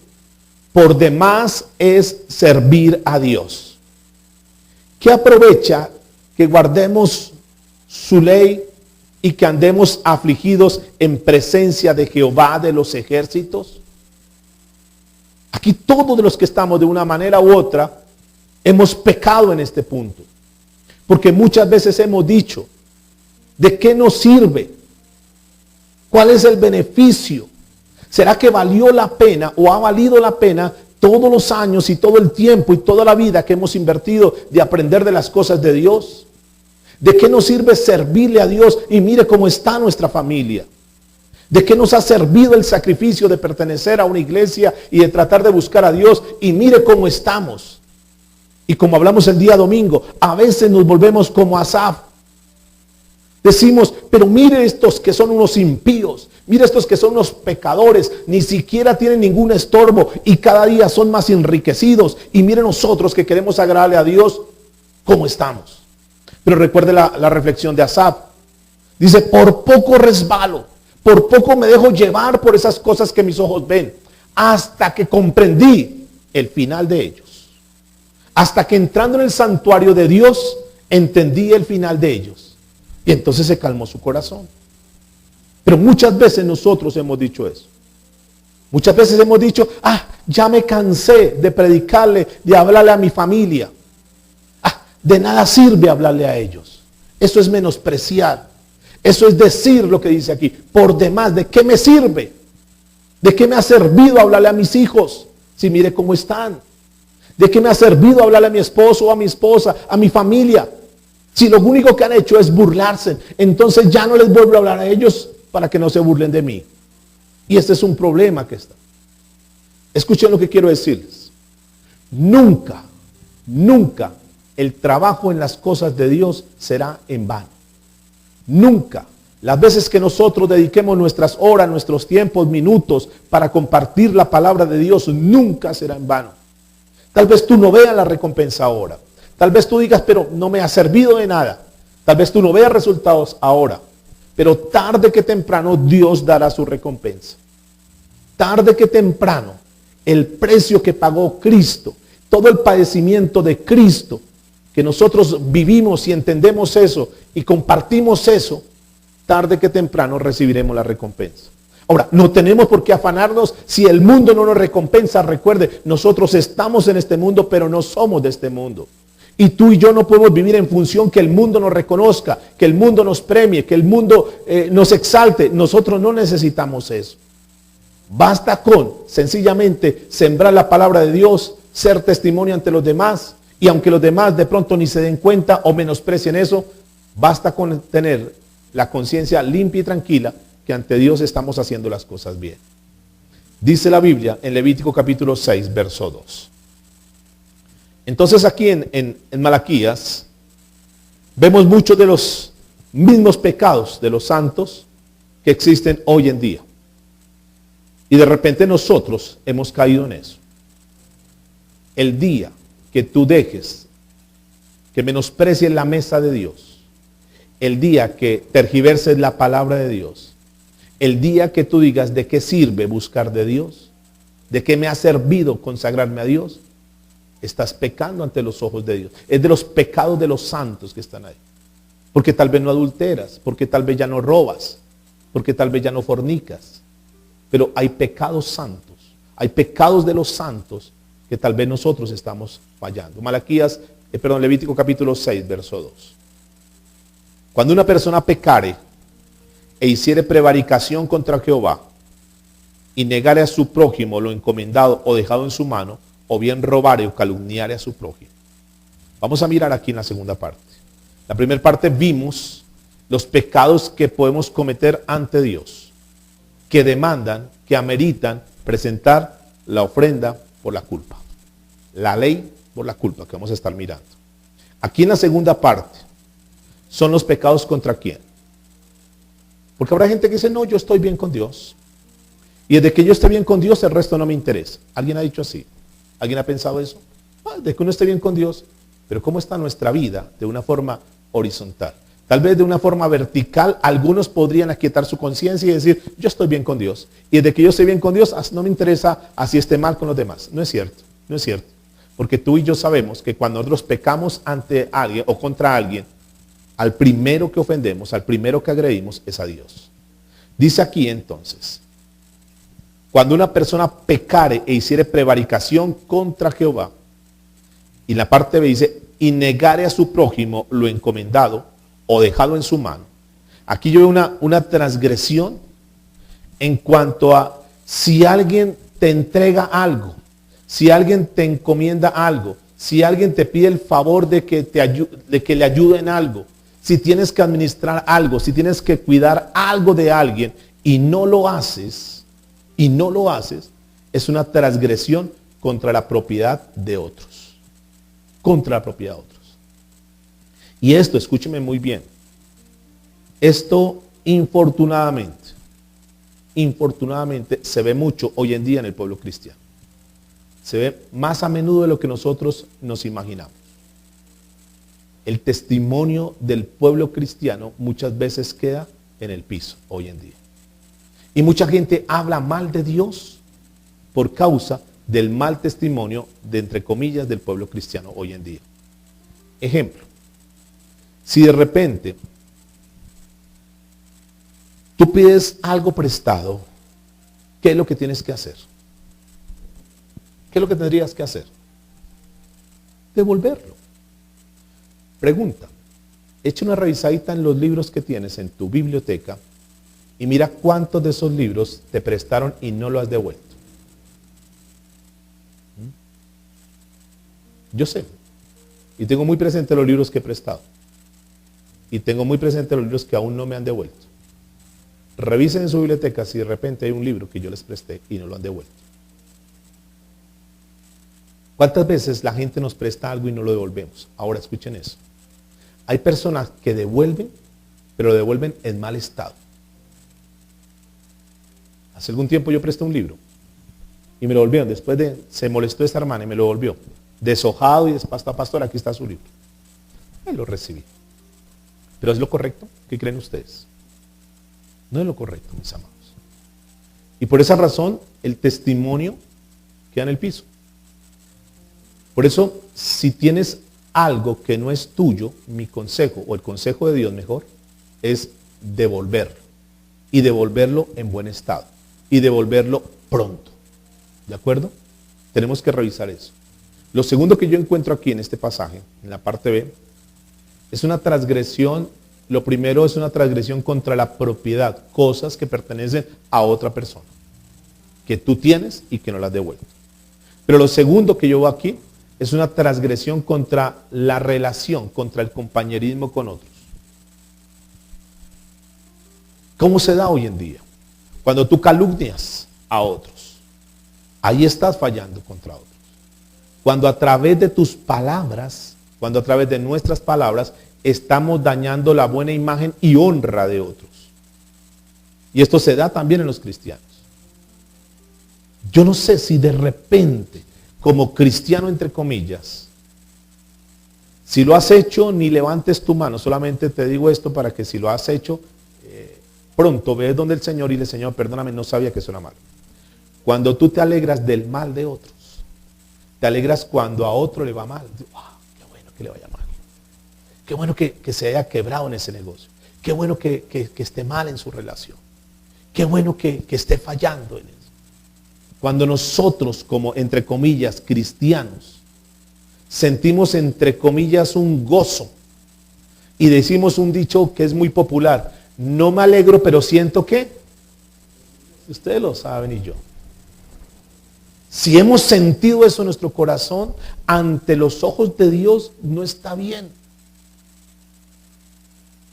[SPEAKER 1] por demás es servir a Dios. ¿Qué aprovecha que guardemos su ley y que andemos afligidos en presencia de Jehová de los ejércitos? Aquí todos de los que estamos de una manera u otra hemos pecado en este punto. Porque muchas veces hemos dicho, ¿de qué nos sirve? ¿Cuál es el beneficio? ¿Será que valió la pena o ha valido la pena todos los años y todo el tiempo y toda la vida que hemos invertido de aprender de las cosas de Dios? ¿De qué nos sirve servirle a Dios? Y mire cómo está nuestra familia. ¿De qué nos ha servido el sacrificio de pertenecer a una iglesia y de tratar de buscar a Dios? Y mire cómo estamos. Y como hablamos el día domingo, a veces nos volvemos como Asaf. Decimos, pero mire estos que son unos impíos, mire estos que son unos pecadores, ni siquiera tienen ningún estorbo y cada día son más enriquecidos. Y mire nosotros que queremos agradarle a Dios, ¿cómo estamos? Pero recuerde la reflexión de Asaf. Dice, por poco resbalo, por poco me dejo llevar por esas cosas que mis ojos ven, hasta que comprendí el final de ellos. Hasta que entrando en el santuario de Dios, entendí el final de ellos. Y entonces se calmó su corazón. Pero muchas veces nosotros hemos dicho eso. Muchas veces hemos dicho, ya me cansé de predicarle, de hablarle a mi familia. De nada sirve hablarle a ellos. Eso es menospreciar. Eso es decir lo que dice aquí. Por demás, ¿de qué me sirve? ¿De qué me ha servido hablarle a mis hijos? Si mire cómo están. ¿De qué me ha servido hablarle a mi esposo o a mi esposa, a mi familia? Si lo único que han hecho es burlarse, entonces ya no les vuelvo a hablar a ellos para que no se burlen de mí. Y este es un problema que está. Escuchen lo que quiero decirles. Nunca, nunca el trabajo en las cosas de Dios será en vano. Nunca. Las veces que nosotros dediquemos nuestras horas, nuestros tiempos, minutos para compartir la palabra de Dios, nunca será en vano. Tal vez tú no veas la recompensa ahora. Tal vez tú digas, pero no me ha servido de nada. Tal vez tú no veas resultados ahora. Pero tarde que temprano Dios dará su recompensa. Tarde que temprano, el precio que pagó Cristo, todo el padecimiento de Cristo, que nosotros vivimos y entendemos eso y compartimos eso, tarde que temprano recibiremos la recompensa. Ahora, no tenemos por qué afanarnos si el mundo no nos recompensa. Recuerde, nosotros estamos en este mundo, pero no somos de este mundo. Y tú y yo no podemos vivir en función que el mundo nos reconozca, que el mundo nos premie, que el mundo nos exalte. Nosotros no necesitamos eso. Basta con, sencillamente, sembrar la palabra de Dios, ser testimonio ante los demás. Y aunque los demás de pronto ni se den cuenta o menosprecien eso, basta con tener la conciencia limpia y tranquila que ante Dios estamos haciendo las cosas bien. Dice la Biblia en Levítico capítulo 6, verso 2. Entonces aquí en Malaquías vemos muchos de los mismos pecados de los santos que existen hoy en día. Y de repente nosotros hemos caído en eso. El día que tú dejes que menosprecies la mesa de Dios, el día que tergiverses la palabra de Dios, el día que tú digas de qué sirve buscar de Dios, de qué me ha servido consagrarme a Dios, estás pecando ante los ojos de Dios. Es de los pecados de los santos que están ahí. Porque tal vez no adulteras, porque tal vez ya no robas, porque tal vez ya no fornicas. Pero hay pecados santos, hay pecados de los santos que tal vez nosotros estamos fallando. Levítico capítulo 6, verso 2. Cuando una persona pecare e hiciere prevaricación contra Jehová y negare a su prójimo lo encomendado o dejado en su mano, o bien robare o calumniare a su prójimo. Vamos a mirar aquí en la segunda parte. La primera parte vimos los pecados que podemos cometer ante Dios, que demandan, que ameritan presentar la ofrenda por la culpa. La ley por la culpa que vamos a estar mirando. Aquí en la segunda parte son los pecados contra quién. Porque habrá gente que dice, no, yo estoy bien con Dios. Y desde que yo esté bien con Dios, el resto no me interesa. ¿Alguien ha dicho así? ¿Alguien ha pensado eso? De que uno esté bien con Dios, pero ¿cómo está nuestra vida de una forma horizontal? Tal vez de una forma vertical, algunos podrían aquietar su conciencia y decir, yo estoy bien con Dios. Y desde que yo estoy bien con Dios, no me interesa así esté mal con los demás. No es cierto, no es cierto. Porque tú y yo sabemos que cuando nosotros pecamos ante alguien o contra alguien, al primero que ofendemos, al primero que agredimos es a Dios. Dice aquí entonces, cuando una persona pecare e hiciere prevaricación contra Jehová, y en la parte B dice, y negare a su prójimo lo encomendado o dejado en su mano. Aquí yo veo una transgresión en cuanto a si alguien te entrega algo, si alguien te encomienda algo, si alguien te pide el favor de que le ayude en algo, si tienes que administrar algo, si tienes que cuidar algo de alguien y no lo haces, es una transgresión contra la propiedad de otros. Contra la propiedad de otros. Y esto, escúcheme muy bien, esto infortunadamente se ve mucho hoy en día en el pueblo cristiano. Se ve más a menudo de lo que nosotros nos imaginamos. El testimonio del pueblo cristiano muchas veces queda en el piso hoy en día. Y mucha gente habla mal de Dios por causa del mal testimonio de, entre comillas, del pueblo cristiano hoy en día. Ejemplo, si de repente tú pides algo prestado, ¿qué es lo que tienes que hacer? ¿Qué es lo que tendrías que hacer? Devolverlo. Pregunta, echa una revisadita en los libros que tienes en tu biblioteca y mira cuántos de esos libros te prestaron y no lo has devuelto. Yo sé, y tengo muy presente los libros que he prestado, y tengo muy presente los libros que aún no me han devuelto. Revisen en su biblioteca si de repente hay un libro que yo les presté y no lo han devuelto. ¿Cuántas veces la gente nos presta algo y no lo devolvemos? Ahora escuchen eso. Hay personas que devuelven, pero lo devuelven en mal estado. Hace algún tiempo yo presté un libro y me lo volvieron. Se molestó esta hermana y me lo volvió. Deshojado y despasta, pastor, aquí está su libro. Y lo recibí. ¿Pero es lo correcto? ¿Qué creen ustedes? No es lo correcto, mis amados. Y por esa razón, el testimonio queda en el piso. Por eso, si tienes algo que no es tuyo, mi consejo, o el consejo de Dios mejor, es devolverlo. Y devolverlo en buen estado. Y devolverlo pronto. ¿De acuerdo? Tenemos que revisar eso. Lo segundo que yo encuentro aquí en este pasaje, en la parte B, es una transgresión. Lo primero es una transgresión contra la propiedad, cosas que pertenecen a otra persona, que tú tienes y que no las devuelves. Pero lo segundo que yo veo aquí es una transgresión contra la relación, contra el compañerismo con otros. ¿Cómo se da hoy en día? Cuando tú calumnias a otros, ahí estás fallando contra otros. Cuando a través de tus palabras, cuando a través de nuestras palabras, estamos dañando la buena imagen y honra de otros. Y esto se da también en los cristianos. Yo no sé si de repente, como cristiano entre comillas, si lo has hecho, ni levantes tu mano. Solamente te digo esto para que si lo has hecho, pronto ves donde el Señor y le Señor, perdóname, no sabía que eso era malo. Cuando tú te alegras del mal de otros, te alegras cuando a otro le va mal. ¡Wow! ¡Qué bueno que le vaya mal! ¡Qué bueno que se haya quebrado en ese negocio! ¡Qué bueno que esté mal en su relación! ¡Qué bueno que esté fallando en eso! Cuando nosotros, como entre comillas, cristianos, sentimos entre comillas un gozo y decimos un dicho que es muy popular: no me alegro, pero siento que, ustedes lo saben y yo. Si hemos sentido eso en nuestro corazón, ante los ojos de Dios no está bien.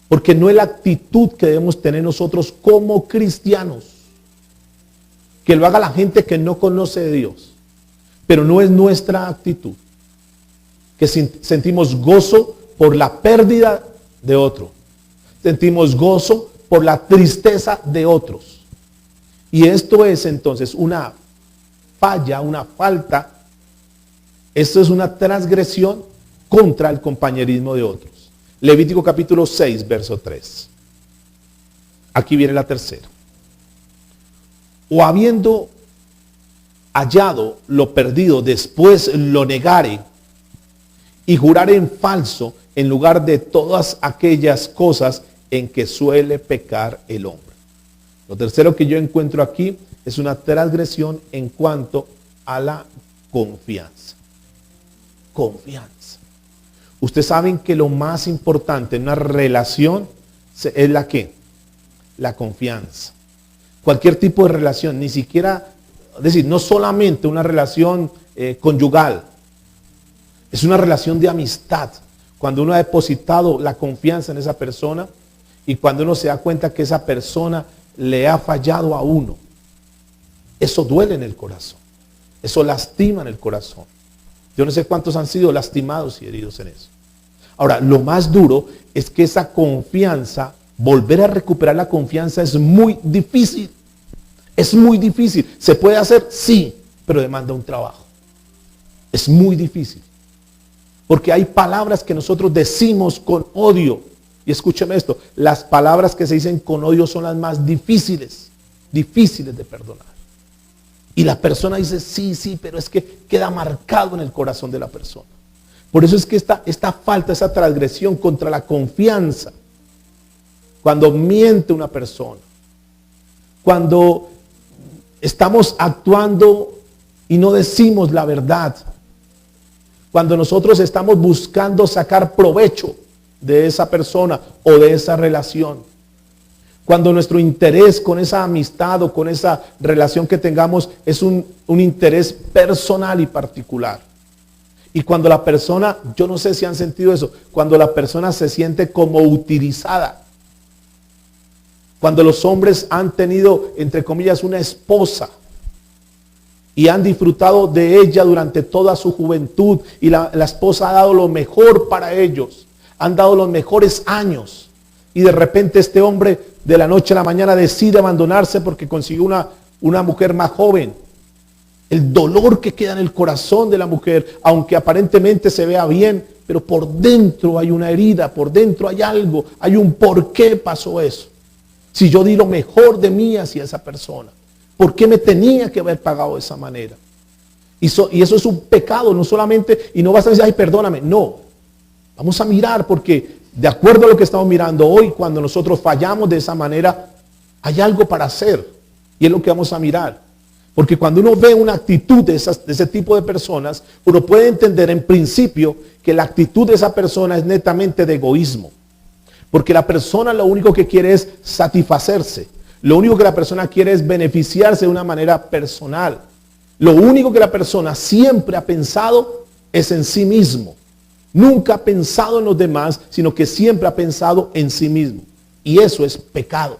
[SPEAKER 1] Porque no es la actitud que debemos tener nosotros como cristianos. Que lo haga la gente que no conoce de Dios. Pero no es nuestra actitud. Que sentimos gozo por la pérdida de otro. Sentimos gozo por la tristeza de otros. Y esto es entonces una falla, una falta. Esto es una transgresión contra el compañerismo de otros. Levítico capítulo 6, verso 3. Aquí viene la tercera. O habiendo hallado lo perdido, después lo negare y jurare en falso en lugar de todas aquellas cosas en que suele pecar el hombre. Lo tercero que yo encuentro aquí es una transgresión en cuanto a la confianza. Confianza. Ustedes saben que lo más importante en una relación es la ¿qué? La confianza. Cualquier tipo de relación, ni siquiera, es decir, no solamente una relación conyugal, es una relación de amistad. Cuando uno ha depositado la confianza en esa persona y cuando uno se da cuenta que esa persona le ha fallado a uno, eso duele en el corazón, eso lastima en el corazón. Yo no sé cuántos han sido lastimados y heridos en eso. Ahora, lo más duro es que esa confianza, volver a recuperar la confianza es muy difícil. Es muy difícil. ¿Se puede hacer? Sí, pero demanda un trabajo. Es muy difícil. Porque hay palabras que nosotros decimos con odio. Y escúcheme esto, las palabras que se dicen con odio son las más difíciles de perdonar. Y la persona dice, sí, pero es que queda marcado en el corazón de la persona. Por eso es que esta falta, esa transgresión contra la confianza, cuando miente una persona, cuando estamos actuando y no decimos la verdad, cuando nosotros estamos buscando sacar provecho de esa persona o de esa relación, cuando nuestro interés con esa amistad o con esa relación que tengamos es un interés personal y particular. Y cuando la persona, yo no sé si han sentido eso, cuando la persona se siente como utilizada. Cuando los hombres han tenido, entre comillas, una esposa y han disfrutado de ella durante toda su juventud, y la esposa ha dado lo mejor para ellos, han dado los mejores años, y de repente este hombre de la noche a la mañana decide abandonarse porque consiguió una mujer más joven. El dolor que queda en el corazón de la mujer, aunque aparentemente se vea bien, pero por dentro hay una herida, por dentro hay algo, hay un por qué pasó eso. Si yo di lo mejor de mí hacia esa persona, ¿por qué me tenía que haber pagado de esa manera? Y eso es un pecado, no solamente, y no vas a decir, ay, perdóname, no. Vamos a mirar, porque de acuerdo a lo que estamos mirando hoy, cuando nosotros fallamos de esa manera, hay algo para hacer, y es lo que vamos a mirar. Porque cuando uno ve una actitud de ese tipo de personas, uno puede entender en principio que la actitud de esa persona es netamente de egoísmo. Porque la persona lo único que quiere es satisfacerse. Lo único que la persona quiere es beneficiarse de una manera personal. Lo único que la persona siempre ha pensado es en sí mismo. Nunca ha pensado en los demás, sino que siempre ha pensado en sí mismo. Y eso es pecado.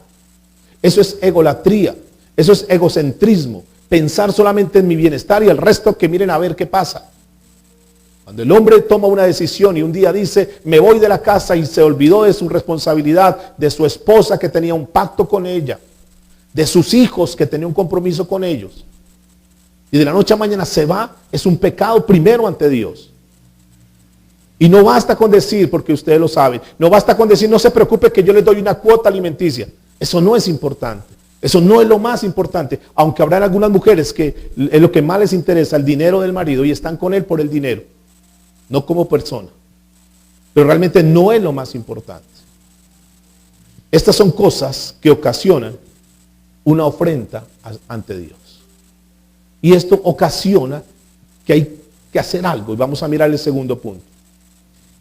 [SPEAKER 1] Eso es egolatría. Eso es egocentrismo. Pensar solamente en mi bienestar y el resto que miren a ver qué pasa. Cuando el hombre toma una decisión y un día dice, me voy de la casa, y se olvidó de su responsabilidad, de su esposa que tenía un pacto con ella, de sus hijos que tenía un compromiso con ellos, y de la noche a mañana se va, es un pecado primero ante Dios. Y no basta con decir, porque ustedes lo saben, no basta con decir, no se preocupe que yo le doy una cuota alimenticia. Eso no es importante. Eso no es lo más importante, aunque habrán algunas mujeres que es lo que más les interesa, el dinero del marido, y están con él por el dinero, no como persona. Pero realmente no es lo más importante. Estas son cosas que ocasionan una ofrenda ante Dios. Y esto ocasiona que hay que hacer algo. Y vamos a mirar el segundo punto.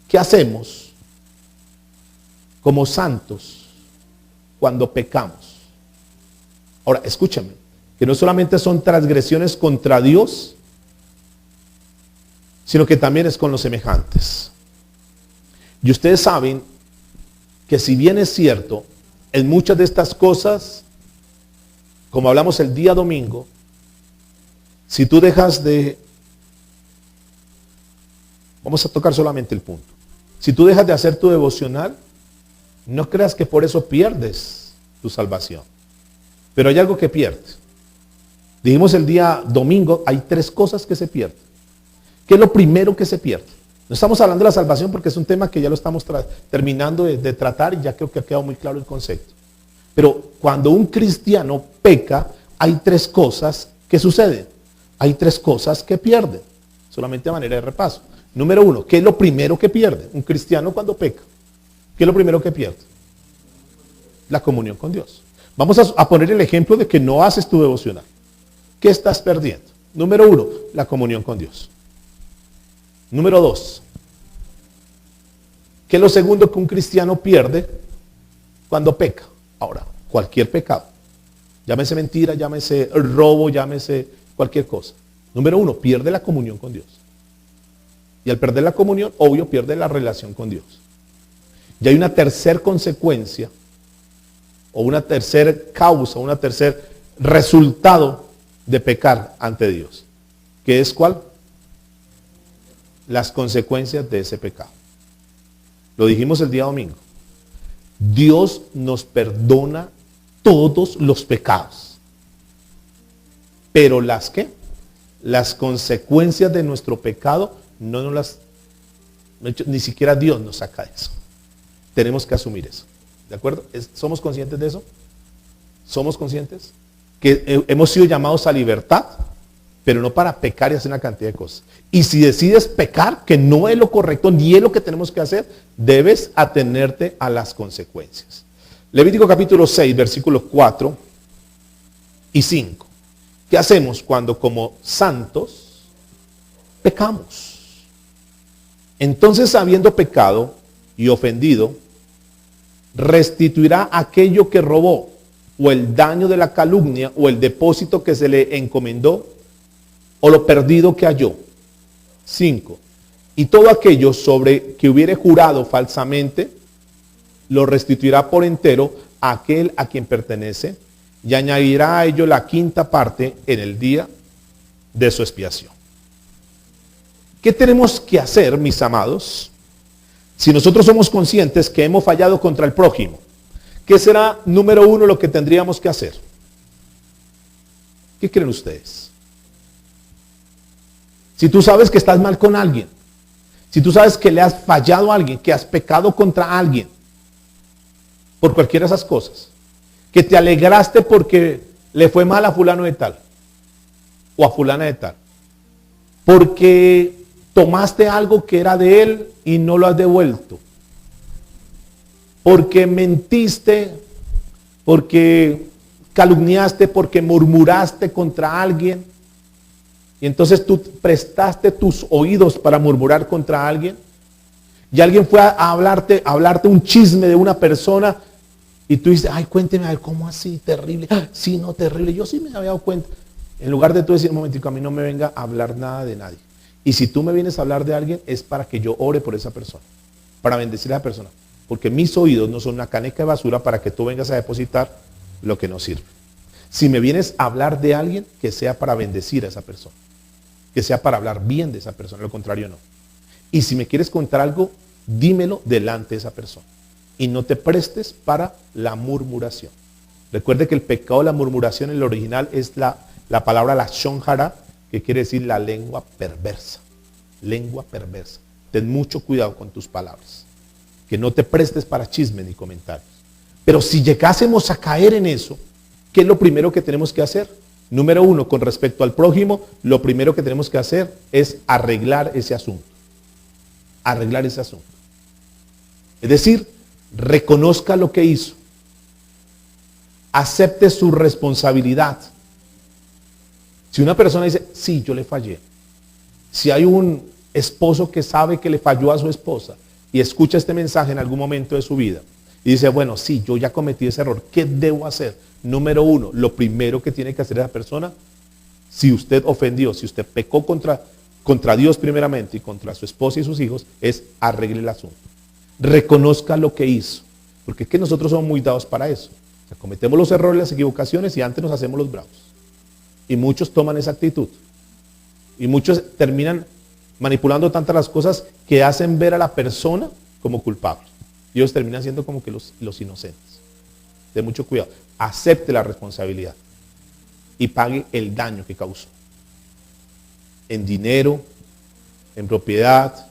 [SPEAKER 1] ¿Qué hacemos como santos cuando pecamos? Ahora, escúchame, que no solamente son transgresiones contra Dios, sino que también es con los semejantes. Y ustedes saben que si bien es cierto, en muchas de estas cosas, como hablamos el día domingo, si tú dejas de, vamos a tocar solamente el punto, si tú dejas de hacer tu devocional, no creas que por eso pierdes tu salvación. Pero hay algo que pierdes. Dijimos el día domingo, hay 3 cosas que se pierden. ¿Qué es lo primero que se pierde? No estamos hablando de la salvación porque es un tema que ya lo estamos terminando de tratar, y ya creo que ha quedado muy claro el concepto. Pero cuando un cristiano peca, hay 3 cosas que suceden. Hay 3 cosas que pierden. Solamente a manera de repaso. Número 1, ¿qué es lo primero que pierde un cristiano cuando peca? ¿Qué es lo primero que pierde? La comunión con Dios. Vamos a poner el ejemplo de que no haces tu devocional. ¿Qué estás perdiendo? Número 1, la comunión con Dios. Número 2, ¿qué es lo segundo que un cristiano pierde cuando peca? Ahora, cualquier pecado. Llámese mentira, llámese robo, llámese cualquier cosa. Número 1, pierde la comunión con Dios. Y al perder la comunión, obvio, pierde la relación con Dios. Y hay una tercera consecuencia, o una tercera causa, una tercer resultado de pecar ante Dios. ¿Qué es cuál? Las consecuencias de ese pecado. Lo dijimos el día domingo. Dios nos perdona todos los pecados. Pero las consecuencias de nuestro pecado no nos las, ni siquiera Dios nos saca de eso. Tenemos que asumir eso. ¿De acuerdo? ¿Somos conscientes de eso? ¿Somos conscientes? Que hemos sido llamados a libertad, pero no para pecar y hacer una cantidad de cosas. Y si decides pecar, que no es lo correcto, ni es lo que tenemos que hacer, debes atenerte a las consecuencias. Levítico capítulo 6, versículos 4 y 5. ¿Qué hacemos cuando como santos pecamos? Entonces, habiendo pecado y ofendido, restituirá aquello que robó, o el daño de la calumnia, o el depósito que se le encomendó, o lo perdido que halló. 5. Y todo aquello sobre que hubiere jurado falsamente, lo restituirá por entero a aquel a quien pertenece, y añadirá a ello la 5ª parte en el día de su expiación. ¿Qué tenemos que hacer, mis amados, si nosotros somos conscientes que hemos fallado contra el prójimo? ¿Qué será, número uno, lo que tendríamos que hacer? ¿Qué creen ustedes? Si tú sabes que estás mal con alguien, si tú sabes que le has fallado a alguien, que has pecado contra alguien, por cualquiera de esas cosas, que te alegraste porque le fue mal a fulano de tal, o a fulana de tal, porque tomaste algo que era de él y no lo has devuelto, porque mentiste, porque calumniaste, porque murmuraste contra alguien, y entonces tú prestaste tus oídos para murmurar contra alguien, y alguien fue a hablarte un chisme de una persona, y tú dices, ay, cuénteme, a ver, ¿cómo así? Terrible. Sí, no, terrible. Yo sí me había dado cuenta. En lugar de tú decir, un momentico, a mí no me venga a hablar nada de nadie. Y si tú me vienes a hablar de alguien, es para que yo ore por esa persona, para bendecir a esa persona. Porque mis oídos no son una caneca de basura para que tú vengas a depositar lo que no sirve. Si me vienes a hablar de alguien, que sea para bendecir a esa persona, que sea para hablar bien de esa persona, lo contrario no. Y si me quieres contar algo, dímelo delante de esa persona. Y no te prestes para la murmuración. Recuerde que el pecado de la murmuración en el original es la palabra lashon hara, que quiere decir la lengua perversa. Lengua perversa. Ten mucho cuidado con tus palabras. Que no te prestes para chismes ni comentarios. Pero si llegásemos a caer en eso, ¿qué es lo primero que tenemos que hacer? Número uno, con respecto al prójimo, lo primero que tenemos que hacer es arreglar ese asunto. Arreglar ese asunto. Es decir, reconozca lo que hizo. Acepte su responsabilidad. Si una persona dice, sí, yo le fallé. Si hay un esposo que sabe que le falló a su esposa y escucha este mensaje en algún momento de su vida y dice, bueno, sí, yo ya cometí ese error, ¿qué debo hacer? Número uno, lo primero que tiene que hacer esa persona, si usted ofendió, si usted pecó contra Dios primeramente y contra su esposa y sus hijos, es arregle el asunto. Reconozca lo que hizo, porque es que nosotros somos muy dados para eso. O sea, cometemos los errores, las equivocaciones y antes nos hacemos los bravos. Y muchos toman esa actitud. Y muchos terminan manipulando tantas las cosas que hacen ver a la persona como culpable. Y ellos terminan siendo como que los inocentes. Ten mucho cuidado. Acepte la responsabilidad y pague el daño que causó. En dinero, en propiedad,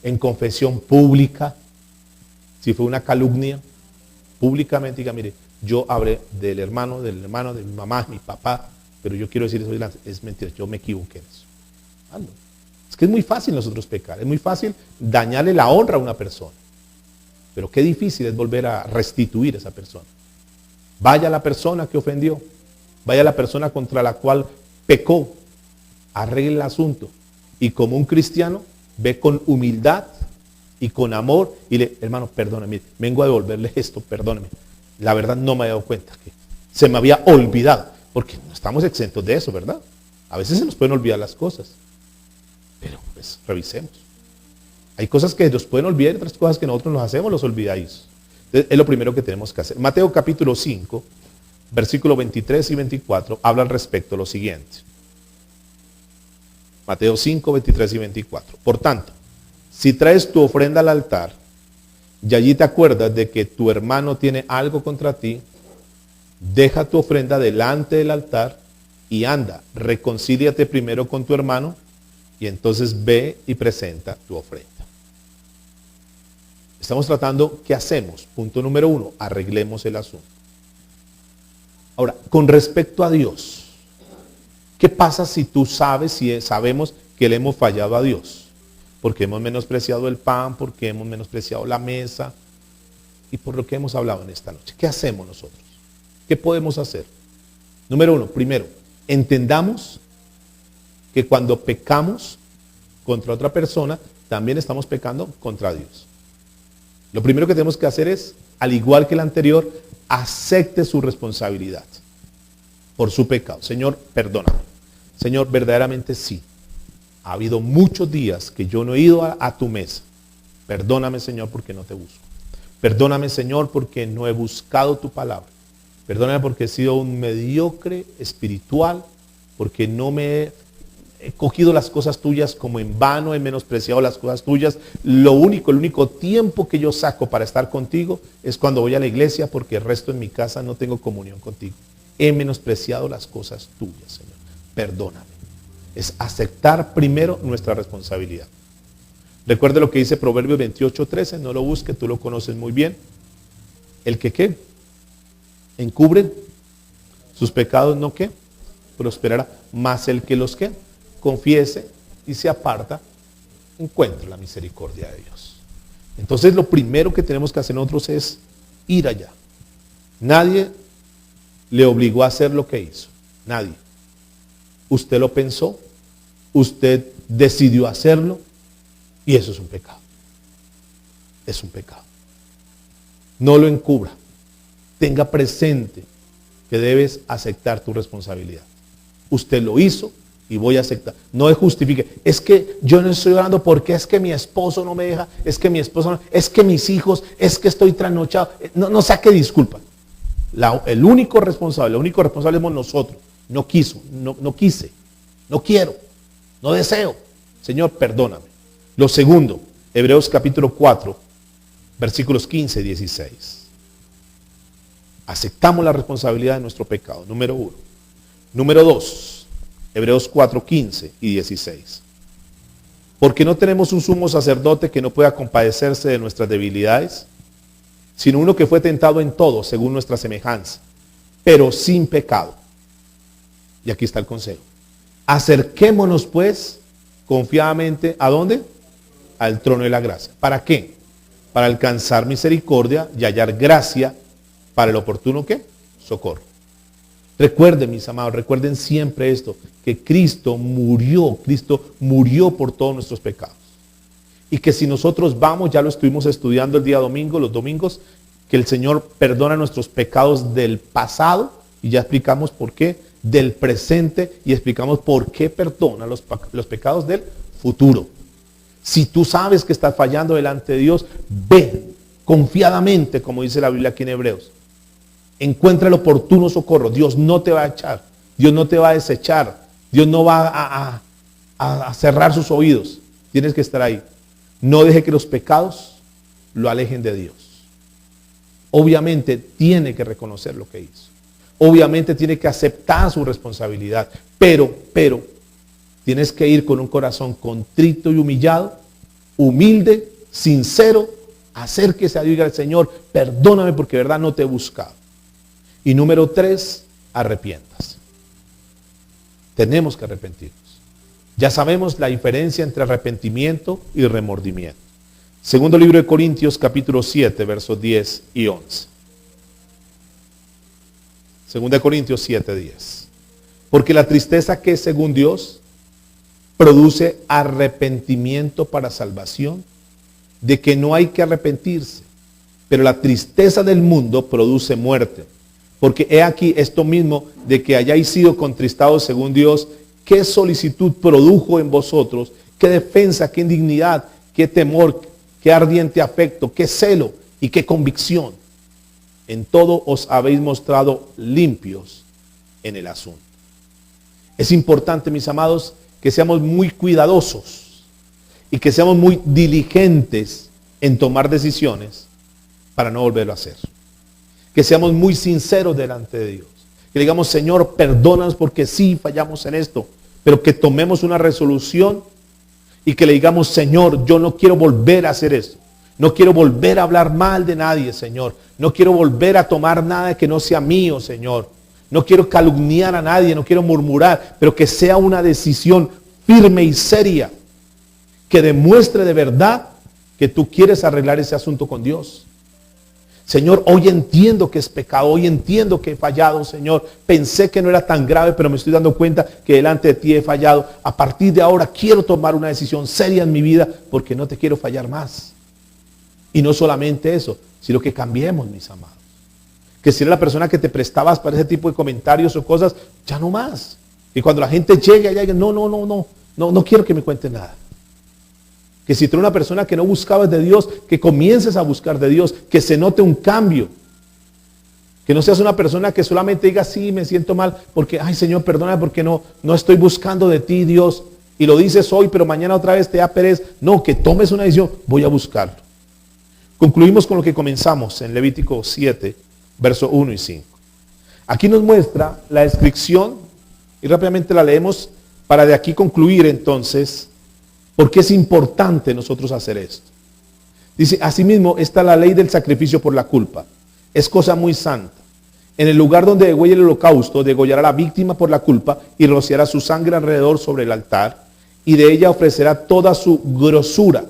[SPEAKER 1] en confesión pública. Si fue una calumnia, públicamente diga, mire, yo hablé del hermano, de mi mamá, mi papá, pero yo quiero decir eso, es mentira, yo me equivoqué en eso. Es que es muy fácil nosotros pecar, es muy fácil dañarle la honra a una persona, pero qué difícil es volver a restituir a esa persona. Vaya la persona que ofendió, vaya la persona contra la cual pecó, arregle el asunto y como un cristiano ve con humildad y con amor y le, hermano, perdóneme, vengo a devolverle esto, perdóneme. La verdad no me había dado cuenta que se me había olvidado, porque no estamos exentos de eso, ¿verdad? A veces se nos pueden olvidar las cosas, pero pues revisemos. Hay cosas que nos pueden olvidar y otras cosas que nosotros nos hacemos, los olvidáis. Entonces, es lo primero que tenemos que hacer. Mateo capítulo 5, versículos 23 y 24, habla al respecto lo siguiente. Mateo 5, 23 y 24. Por tanto, si traes tu ofrenda al altar y allí te acuerdas de que tu hermano tiene algo contra ti, deja tu ofrenda delante del altar y anda, reconcíliate primero con tu hermano y entonces ve y presenta tu ofrenda. Estamos tratando, ¿qué hacemos? Punto número 1, arreglemos el asunto. Ahora, con respecto a Dios, ¿qué pasa si tú sabes, si sabemos que le hemos fallado a Dios? Porque hemos menospreciado el pan, porque hemos menospreciado la mesa y por lo que hemos hablado en esta noche. ¿Qué hacemos nosotros? ¿Qué podemos hacer? Número 1, primero, entendamos que cuando pecamos contra otra persona, también estamos pecando contra Dios. Lo primero que tenemos que hacer es, al igual que el anterior, acepte su responsabilidad por su pecado. Señor, perdóname. Señor, verdaderamente sí. Ha habido muchos días que yo no he ido a tu mesa. Perdóname, Señor, porque no te busco. Perdóname, Señor, porque no he buscado tu palabra. Perdóname porque he sido un mediocre espiritual, porque no me he cogido las cosas tuyas como en vano, he menospreciado las cosas tuyas. El único tiempo que yo saco para estar contigo es cuando voy a la iglesia, porque el resto en mi casa no tengo comunión contigo. He menospreciado las cosas tuyas, Señor. Perdóname. Es aceptar primero nuestra responsabilidad. Recuerde lo que dice Proverbios 28:13, no lo busque, tú lo conoces muy bien. El que ¿qué? Encubre sus pecados, ¿no qué? Prosperará. Más el que los ¿qué? Confiese y se aparta, encuentra la misericordia de Dios. Entonces lo primero que tenemos que hacer nosotros es ir allá. Nadie le obligó a hacer lo que hizo. Nadie. Usted lo pensó, usted decidió hacerlo, y eso es un pecado. Es un pecado. No lo encubra. Tenga presente que debes aceptar tu responsabilidad. Usted lo hizo y voy a aceptar. No justifique. Es que yo no estoy orando porque es que mi esposo no me deja, es que mi esposo no, es que mis hijos, es que estoy trasnochado. No saque disculpa. El único responsable somos nosotros. No quise, no quiero, no deseo. Señor, perdóname. Lo segundo, Hebreos capítulo 4, versículos 15 y 16. Aceptamos la responsabilidad de nuestro pecado, número 1. Número 2, Hebreos 4, 15 y 16. Porque no tenemos un sumo sacerdote que no pueda compadecerse de nuestras debilidades, sino uno que fue tentado en todo, según nuestra semejanza, pero sin pecado. Y aquí está el consejo. Acerquémonos pues confiadamente, ¿a dónde? Al trono de la gracia. ¿Para qué? Para alcanzar misericordia y hallar gracia para el oportuno ¿qué? Socorro. Recuerden, mis amados, recuerden siempre esto, que Cristo murió por todos nuestros pecados. Y que si nosotros vamos, ya lo estuvimos estudiando el día domingo, los domingos, que el Señor perdona nuestros pecados del pasado, y ya explicamos por qué, del presente, y explicamos por qué perdona los pecados del futuro. Si tú sabes que estás fallando delante de Dios, ve confiadamente, como dice la Biblia aquí en Hebreos. Encuentra el oportuno socorro. Dios no te va a echar, Dios no te va a desechar, Dios no va a cerrar sus oídos. Tienes que estar ahí. No deje que los pecados lo alejen de Dios. Obviamente tiene que reconocer lo que hizo. Obviamente tiene que aceptar su responsabilidad. Pero tienes que ir con un corazón contrito y humillado, humilde, sincero. Acérquese a Dios y diga al Señor, perdóname porque de verdad no te he buscado. Y número 3, arrepiéntase. Tenemos que arrepentirnos. Ya sabemos la diferencia entre arrepentimiento y remordimiento. Segundo libro de Corintios, capítulo 7, versos 10 y 11. Segunda de Corintios 7, 10. Porque la tristeza que es según Dios produce arrepentimiento para salvación, de que no hay que arrepentirse. Pero la tristeza del mundo produce muerte. Porque he aquí esto mismo de que hayáis sido contristados según Dios, qué solicitud produjo en vosotros, qué defensa, qué indignidad, qué temor, qué ardiente afecto, qué celo y qué convicción. En todo os habéis mostrado limpios en el asunto. Es importante, mis amados, que seamos muy cuidadosos y que seamos muy diligentes en tomar decisiones para no volverlo a hacer. Que seamos muy sinceros delante de Dios. Que le digamos, Señor, perdónanos porque sí fallamos en esto. Pero que tomemos una resolución y que le digamos, Señor, yo no quiero volver a hacer esto. No quiero volver a hablar mal de nadie, Señor. No quiero volver a tomar nada que no sea mío, Señor. No quiero calumniar a nadie, no quiero murmurar, pero que sea una decisión firme y seria que demuestre de verdad que tú quieres arreglar ese asunto con Dios. Señor, hoy entiendo que es pecado, hoy entiendo que he fallado, Señor. Pensé que no era tan grave, pero me estoy dando cuenta que delante de ti he fallado. A partir de ahora quiero tomar una decisión seria en mi vida porque no te quiero fallar más. Y no solamente eso, sino que cambiemos, mis amados. Que si eres la persona que te prestabas para ese tipo de comentarios o cosas, ya no más. Y cuando la gente llegue allá, no quiero que me cuentes nada. Que si tú eres una persona que no buscabas de Dios, que comiences a buscar de Dios, que se note un cambio. Que no seas una persona que solamente diga, sí, me siento mal, porque, ay Señor, perdóname porque no estoy buscando de ti, Dios. Y lo dices hoy, pero mañana otra vez te da pereza. No, que tomes una decisión, voy a buscarlo. Concluimos con lo que comenzamos en Levítico 7, versos 1 y 5. Aquí nos muestra la descripción, y rápidamente la leemos, para de aquí concluir entonces, por qué es importante nosotros hacer esto. Dice, asimismo está la ley del sacrificio por la culpa. Es cosa muy santa. En el lugar donde degüelle el holocausto, degollará a la víctima por la culpa y rociará su sangre alrededor sobre el altar, y de ella ofrecerá toda su grosura,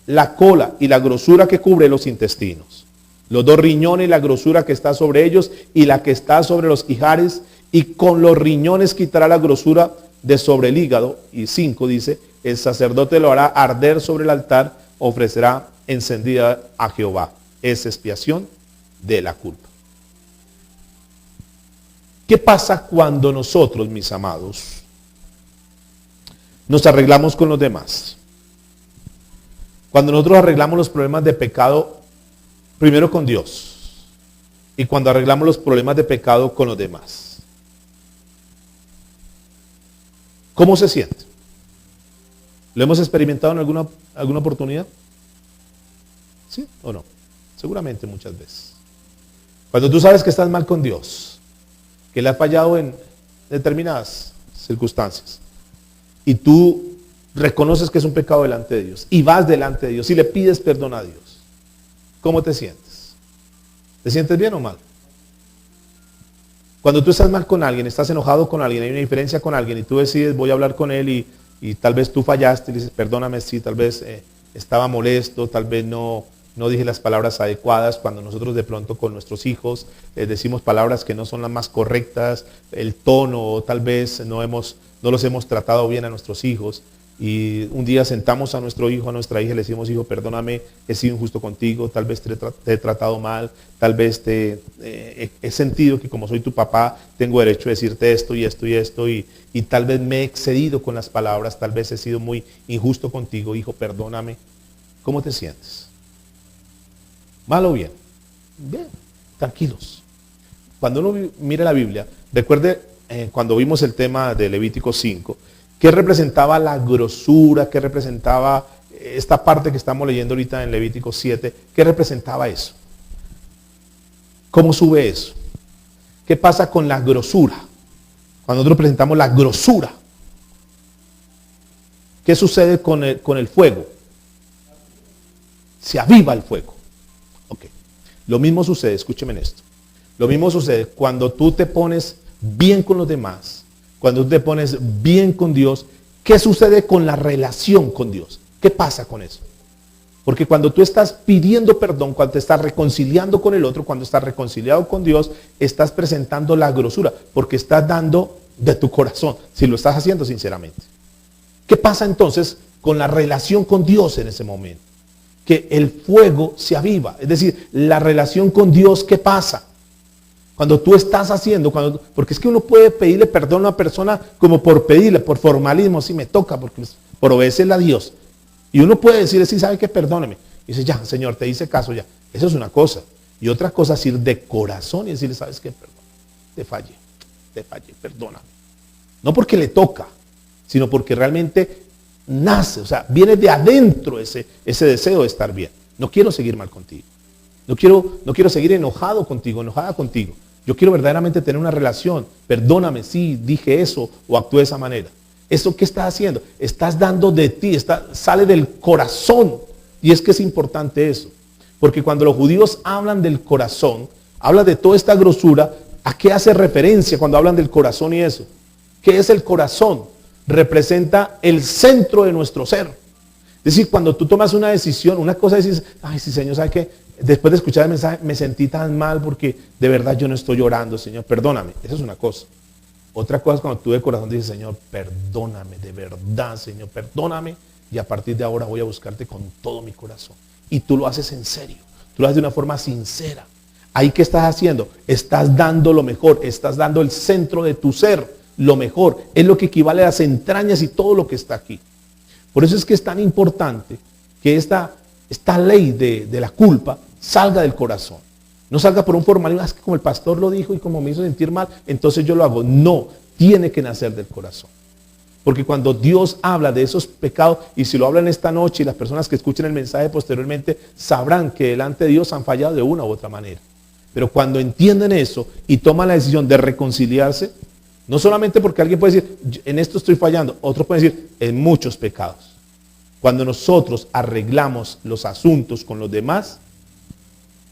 [SPEAKER 1] la cola y la grosura que cubre los intestinos, los 2 riñones y la grosura que está sobre ellos y la que está sobre los ijares, y con los riñones quitará la grosura de sobre el hígado. Y 5 dice, el sacerdote lo hará arder sobre el altar, ofrecerá encendida a Jehová. Es expiación de la culpa. ¿Qué pasa cuando nosotros, mis amados, nos arreglamos con los demás? Cuando nosotros arreglamos los problemas de pecado, primero con Dios, y cuando arreglamos los problemas de pecado con los demás. ¿Cómo se siente? ¿Lo hemos experimentado en alguna oportunidad? ¿Sí o no? Seguramente muchas veces. Cuando tú sabes que estás mal con Dios, que le has fallado en determinadas circunstancias, y tú reconoces que es un pecado delante de Dios, y vas delante de Dios, y le pides perdón a Dios, ¿cómo te sientes? ¿Te sientes bien o mal? Cuando tú estás mal con alguien, estás enojado con alguien, hay una diferencia con alguien, y tú decides, voy a hablar con él, y tal vez tú fallaste, y dices, perdóname, sí, tal vez estaba molesto, tal vez no dije las palabras adecuadas. Cuando nosotros de pronto con nuestros hijos decimos palabras que no son las más correctas, el tono, o tal vez no los hemos tratado bien a nuestros hijos, y un día sentamos a nuestro hijo, a nuestra hija, y le decimos, hijo, perdóname, he sido injusto contigo, tal vez te he tratado mal, tal vez he sentido que como soy tu papá, tengo derecho a decirte esto y esto y esto, y tal vez me he excedido con las palabras, tal vez he sido muy injusto contigo, hijo, perdóname. ¿Cómo te sientes? ¿Mal o bien? Bien, tranquilos. Cuando uno mira la Biblia, recuerde cuando vimos el tema de Levítico 5, ¿qué representaba la grosura? ¿Qué representaba esta parte que estamos leyendo ahorita en Levítico 7? ¿Qué representaba eso? ¿Cómo sube eso? ¿Qué pasa con la grosura? Cuando nosotros presentamos la grosura, ¿qué sucede con el fuego? Se aviva el fuego. Ok. Lo mismo sucede, escúcheme en esto. Lo mismo sucede cuando tú te pones bien con los demás, cuando tú te pones bien con Dios. ¿Qué sucede con la relación con Dios? ¿Qué pasa con eso? Porque cuando tú estás pidiendo perdón, cuando te estás reconciliando con el otro, cuando estás reconciliado con Dios, estás presentando la grosura, porque estás dando de tu corazón, si lo estás haciendo sinceramente. ¿Qué pasa entonces con la relación con Dios en ese momento? Que el fuego se aviva. Es decir, la relación con Dios, ¿qué pasa? Cuando tú estás haciendo, porque es que uno puede pedirle perdón a una persona como por pedirle, por formalismo, si me toca, por obedecerle a Dios. Y uno puede decirle, sí, ¿sabe qué? Perdóneme. Y dice, ya, Señor, te hice caso ya. Eso es una cosa. Y otra cosa es ir de corazón y decirle, ¿sabes qué? Perdón, te fallé, perdóname. No porque le toca, sino porque realmente nace, o sea, viene de adentro ese deseo de estar bien. No quiero seguir mal contigo. No quiero seguir enojado contigo, enojada contigo. Yo quiero verdaderamente tener una relación. Perdóname si dije eso o actué de esa manera. ¿Eso qué estás haciendo? Estás dando de ti, sale del corazón. Y es que es importante eso. Porque cuando los judíos hablan del corazón, hablan de toda esta grosura, ¿a qué hace referencia cuando hablan del corazón y eso? ¿Qué es el corazón? Representa el centro de nuestro ser. Es decir, cuando tú tomas una decisión, una cosa es decir, ay, sí, Señor, ¿sabe qué? Después de escuchar el mensaje me sentí tan mal porque de verdad yo no estoy llorando, Señor, perdóname. Esa es una cosa. Otra cosa es cuando tú de corazón dices, Señor, perdóname, de verdad, Señor, perdóname, y a partir de ahora voy a buscarte con todo mi corazón. Y tú lo haces en serio, tú lo haces de una forma sincera. ¿Ahí qué estás haciendo? Estás dando lo mejor, estás dando el centro de tu ser, lo mejor. Es lo que equivale a las entrañas y todo lo que está aquí. Por eso es que es tan importante que esta ley de la culpa salga del corazón. No salga por un formalismo, es que como el pastor lo dijo y como me hizo sentir mal, entonces yo lo hago. No, tiene que nacer del corazón. Porque cuando Dios habla de esos pecados, y si lo hablan esta noche y las personas que escuchen el mensaje posteriormente sabrán que delante de Dios han fallado de una u otra manera. Pero cuando entienden eso y toman la decisión de reconciliarse, no solamente porque alguien puede decir, en esto estoy fallando, otros pueden decir, en muchos pecados. Cuando nosotros arreglamos los asuntos con los demás,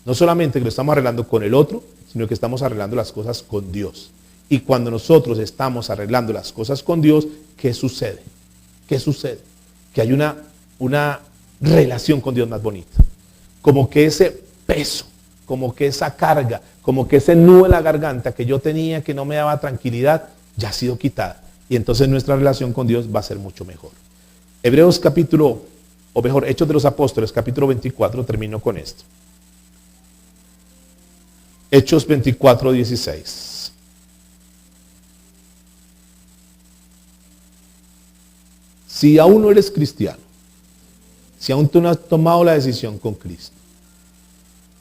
[SPEAKER 1] no solamente que lo estamos arreglando con el otro, sino que estamos arreglando las cosas con Dios. Y cuando nosotros estamos arreglando las cosas con Dios, ¿qué sucede? ¿Qué sucede? Que hay una relación con Dios más bonita. Como que ese peso, como que esa carga, como que ese nudo en la garganta que yo tenía que no me daba tranquilidad, ya ha sido quitada. Y entonces nuestra relación con Dios va a ser mucho mejor. Hebreos capítulo, o mejor, Hechos de los Apóstoles, capítulo 24, termino con esto. Hechos 24, 16. Si aún no eres cristiano, si aún tú no has tomado la decisión con Cristo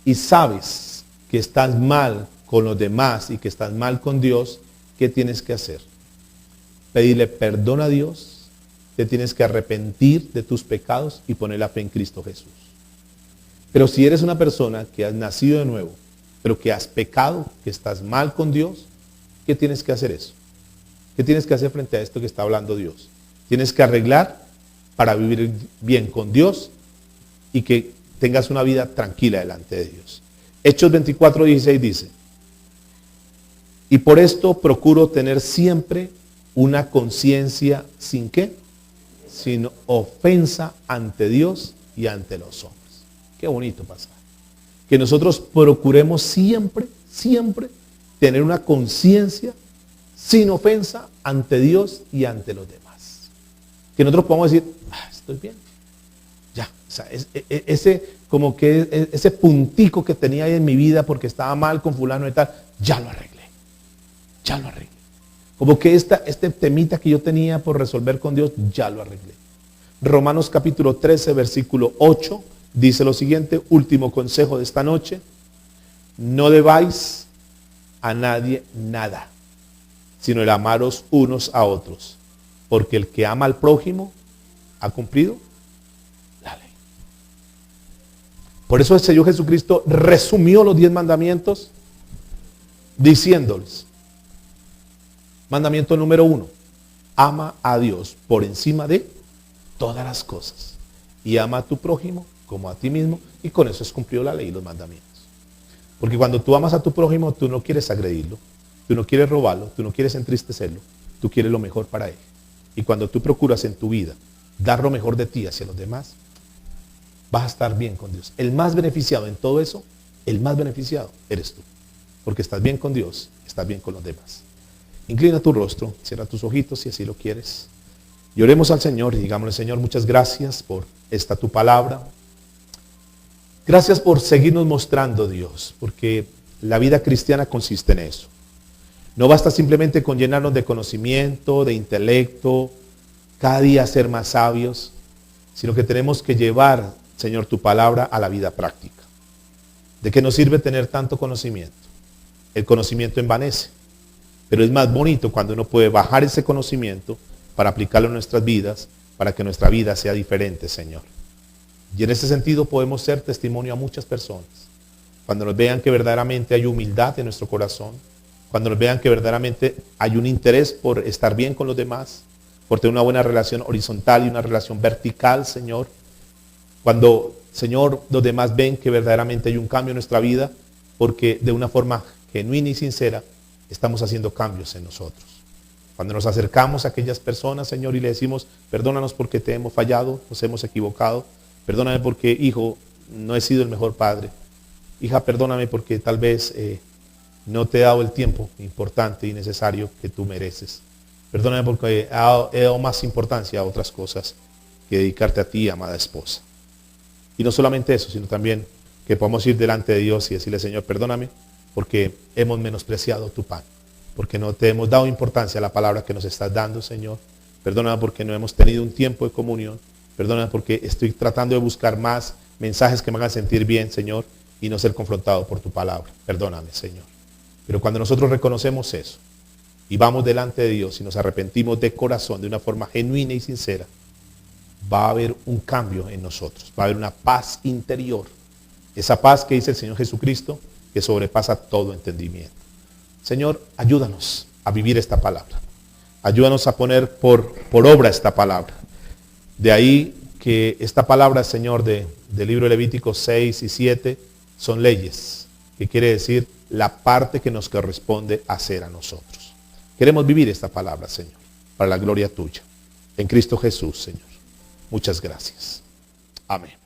[SPEAKER 1] y sabes que estás mal con los demás y que estás mal con Dios, ¿qué tienes que hacer? Pedirle perdón a Dios, te tienes que arrepentir de tus pecados y poner la fe en Cristo Jesús. Pero si eres una persona que has nacido de nuevo, pero que has pecado, que estás mal con Dios, ¿qué tienes que hacer eso? ¿Qué tienes que hacer frente a esto que está hablando Dios? Tienes que arreglar para vivir bien con Dios y que tengas una vida tranquila delante de Dios. Hechos 24, 16 dice, y por esto procuro tener siempre una conciencia sin qué, sin ofensa ante Dios y ante los hombres. Qué bonito pasaje. Que nosotros procuremos siempre, siempre tener una conciencia sin ofensa ante Dios y ante los demás. Que nosotros podamos decir, estoy bien. Ya, o sea, como que ese puntico que tenía ahí en mi vida porque estaba mal con fulano y tal, ya lo arreglé. Ya lo arreglé. Como que este temita que yo tenía por resolver con Dios, ya lo arreglé. Romanos capítulo 13, versículo 8, dice lo siguiente, último consejo de esta noche, no debáis a nadie nada, sino el amaros unos a otros, porque el que ama al prójimo ha cumplido la ley. Por eso el Señor Jesucristo resumió los 10 mandamientos diciéndoles, mandamiento número 1, ama a Dios por encima de todas las cosas y ama a tu prójimo como a ti mismo, y con eso es cumplido la ley y los mandamientos. Porque cuando tú amas a tu prójimo, tú no quieres agredirlo, tú no quieres robarlo, tú no quieres entristecerlo, tú quieres lo mejor para él. Y cuando tú procuras en tu vida dar lo mejor de ti hacia los demás, vas a estar bien con Dios. El más beneficiado en todo eso, el más beneficiado eres tú. Porque estás bien con Dios, estás bien con los demás. Inclina tu rostro, cierra tus ojitos si así lo quieres. Y oremos al Señor y digámosle, Señor, muchas gracias por esta tu palabra. Gracias por seguirnos mostrando, Dios, porque la vida cristiana consiste en eso. No basta simplemente con llenarnos de conocimiento, de intelecto, cada día ser más sabios, sino que tenemos que llevar, Señor, tu palabra a la vida práctica. ¿De qué nos sirve tener tanto conocimiento? El conocimiento envanece, pero es más bonito cuando uno puede bajar ese conocimiento para aplicarlo en nuestras vidas, para que nuestra vida sea diferente, Señor. Y en ese sentido podemos ser testimonio a muchas personas. Cuando nos vean que verdaderamente hay humildad en nuestro corazón, cuando nos vean que verdaderamente hay un interés por estar bien con los demás, por tener una buena relación horizontal y una relación vertical, Señor. Cuando, Señor, los demás ven que verdaderamente hay un cambio en nuestra vida, porque de una forma genuina y sincera estamos haciendo cambios en nosotros. Cuando nos acercamos a aquellas personas, Señor, y le decimos, perdónanos porque te hemos fallado, nos hemos equivocado. Perdóname porque, hijo, no he sido el mejor padre. Hija, perdóname porque tal vez no te he dado el tiempo importante y necesario que tú mereces. Perdóname porque he dado más importancia a otras cosas que dedicarte a ti, amada esposa. Y no solamente eso, sino también que podamos ir delante de Dios y decirle, Señor, perdóname porque hemos menospreciado tu pan, porque no te hemos dado importancia a la palabra que nos estás dando, Señor. Perdóname porque no hemos tenido un tiempo de comunión. Perdóname porque estoy tratando de buscar más mensajes que me hagan sentir bien, Señor. y no ser confrontado por tu palabra. Perdóname, Señor. Pero cuando nosotros reconocemos eso y vamos delante de Dios y nos arrepentimos de corazón, de una forma genuina y sincera, va a haber un cambio en nosotros. Va a haber una paz interior. Esa paz que dice el Señor Jesucristo, que sobrepasa todo entendimiento. Señor, ayúdanos a vivir esta palabra. Ayúdanos a poner por obra esta palabra. De ahí que esta palabra, Señor, del libro de Levítico 6 y 7, son leyes, que quiere decir la parte que nos corresponde hacer a nosotros. Queremos vivir esta palabra, Señor, para la gloria tuya. En Cristo Jesús, Señor. Muchas gracias. Amén.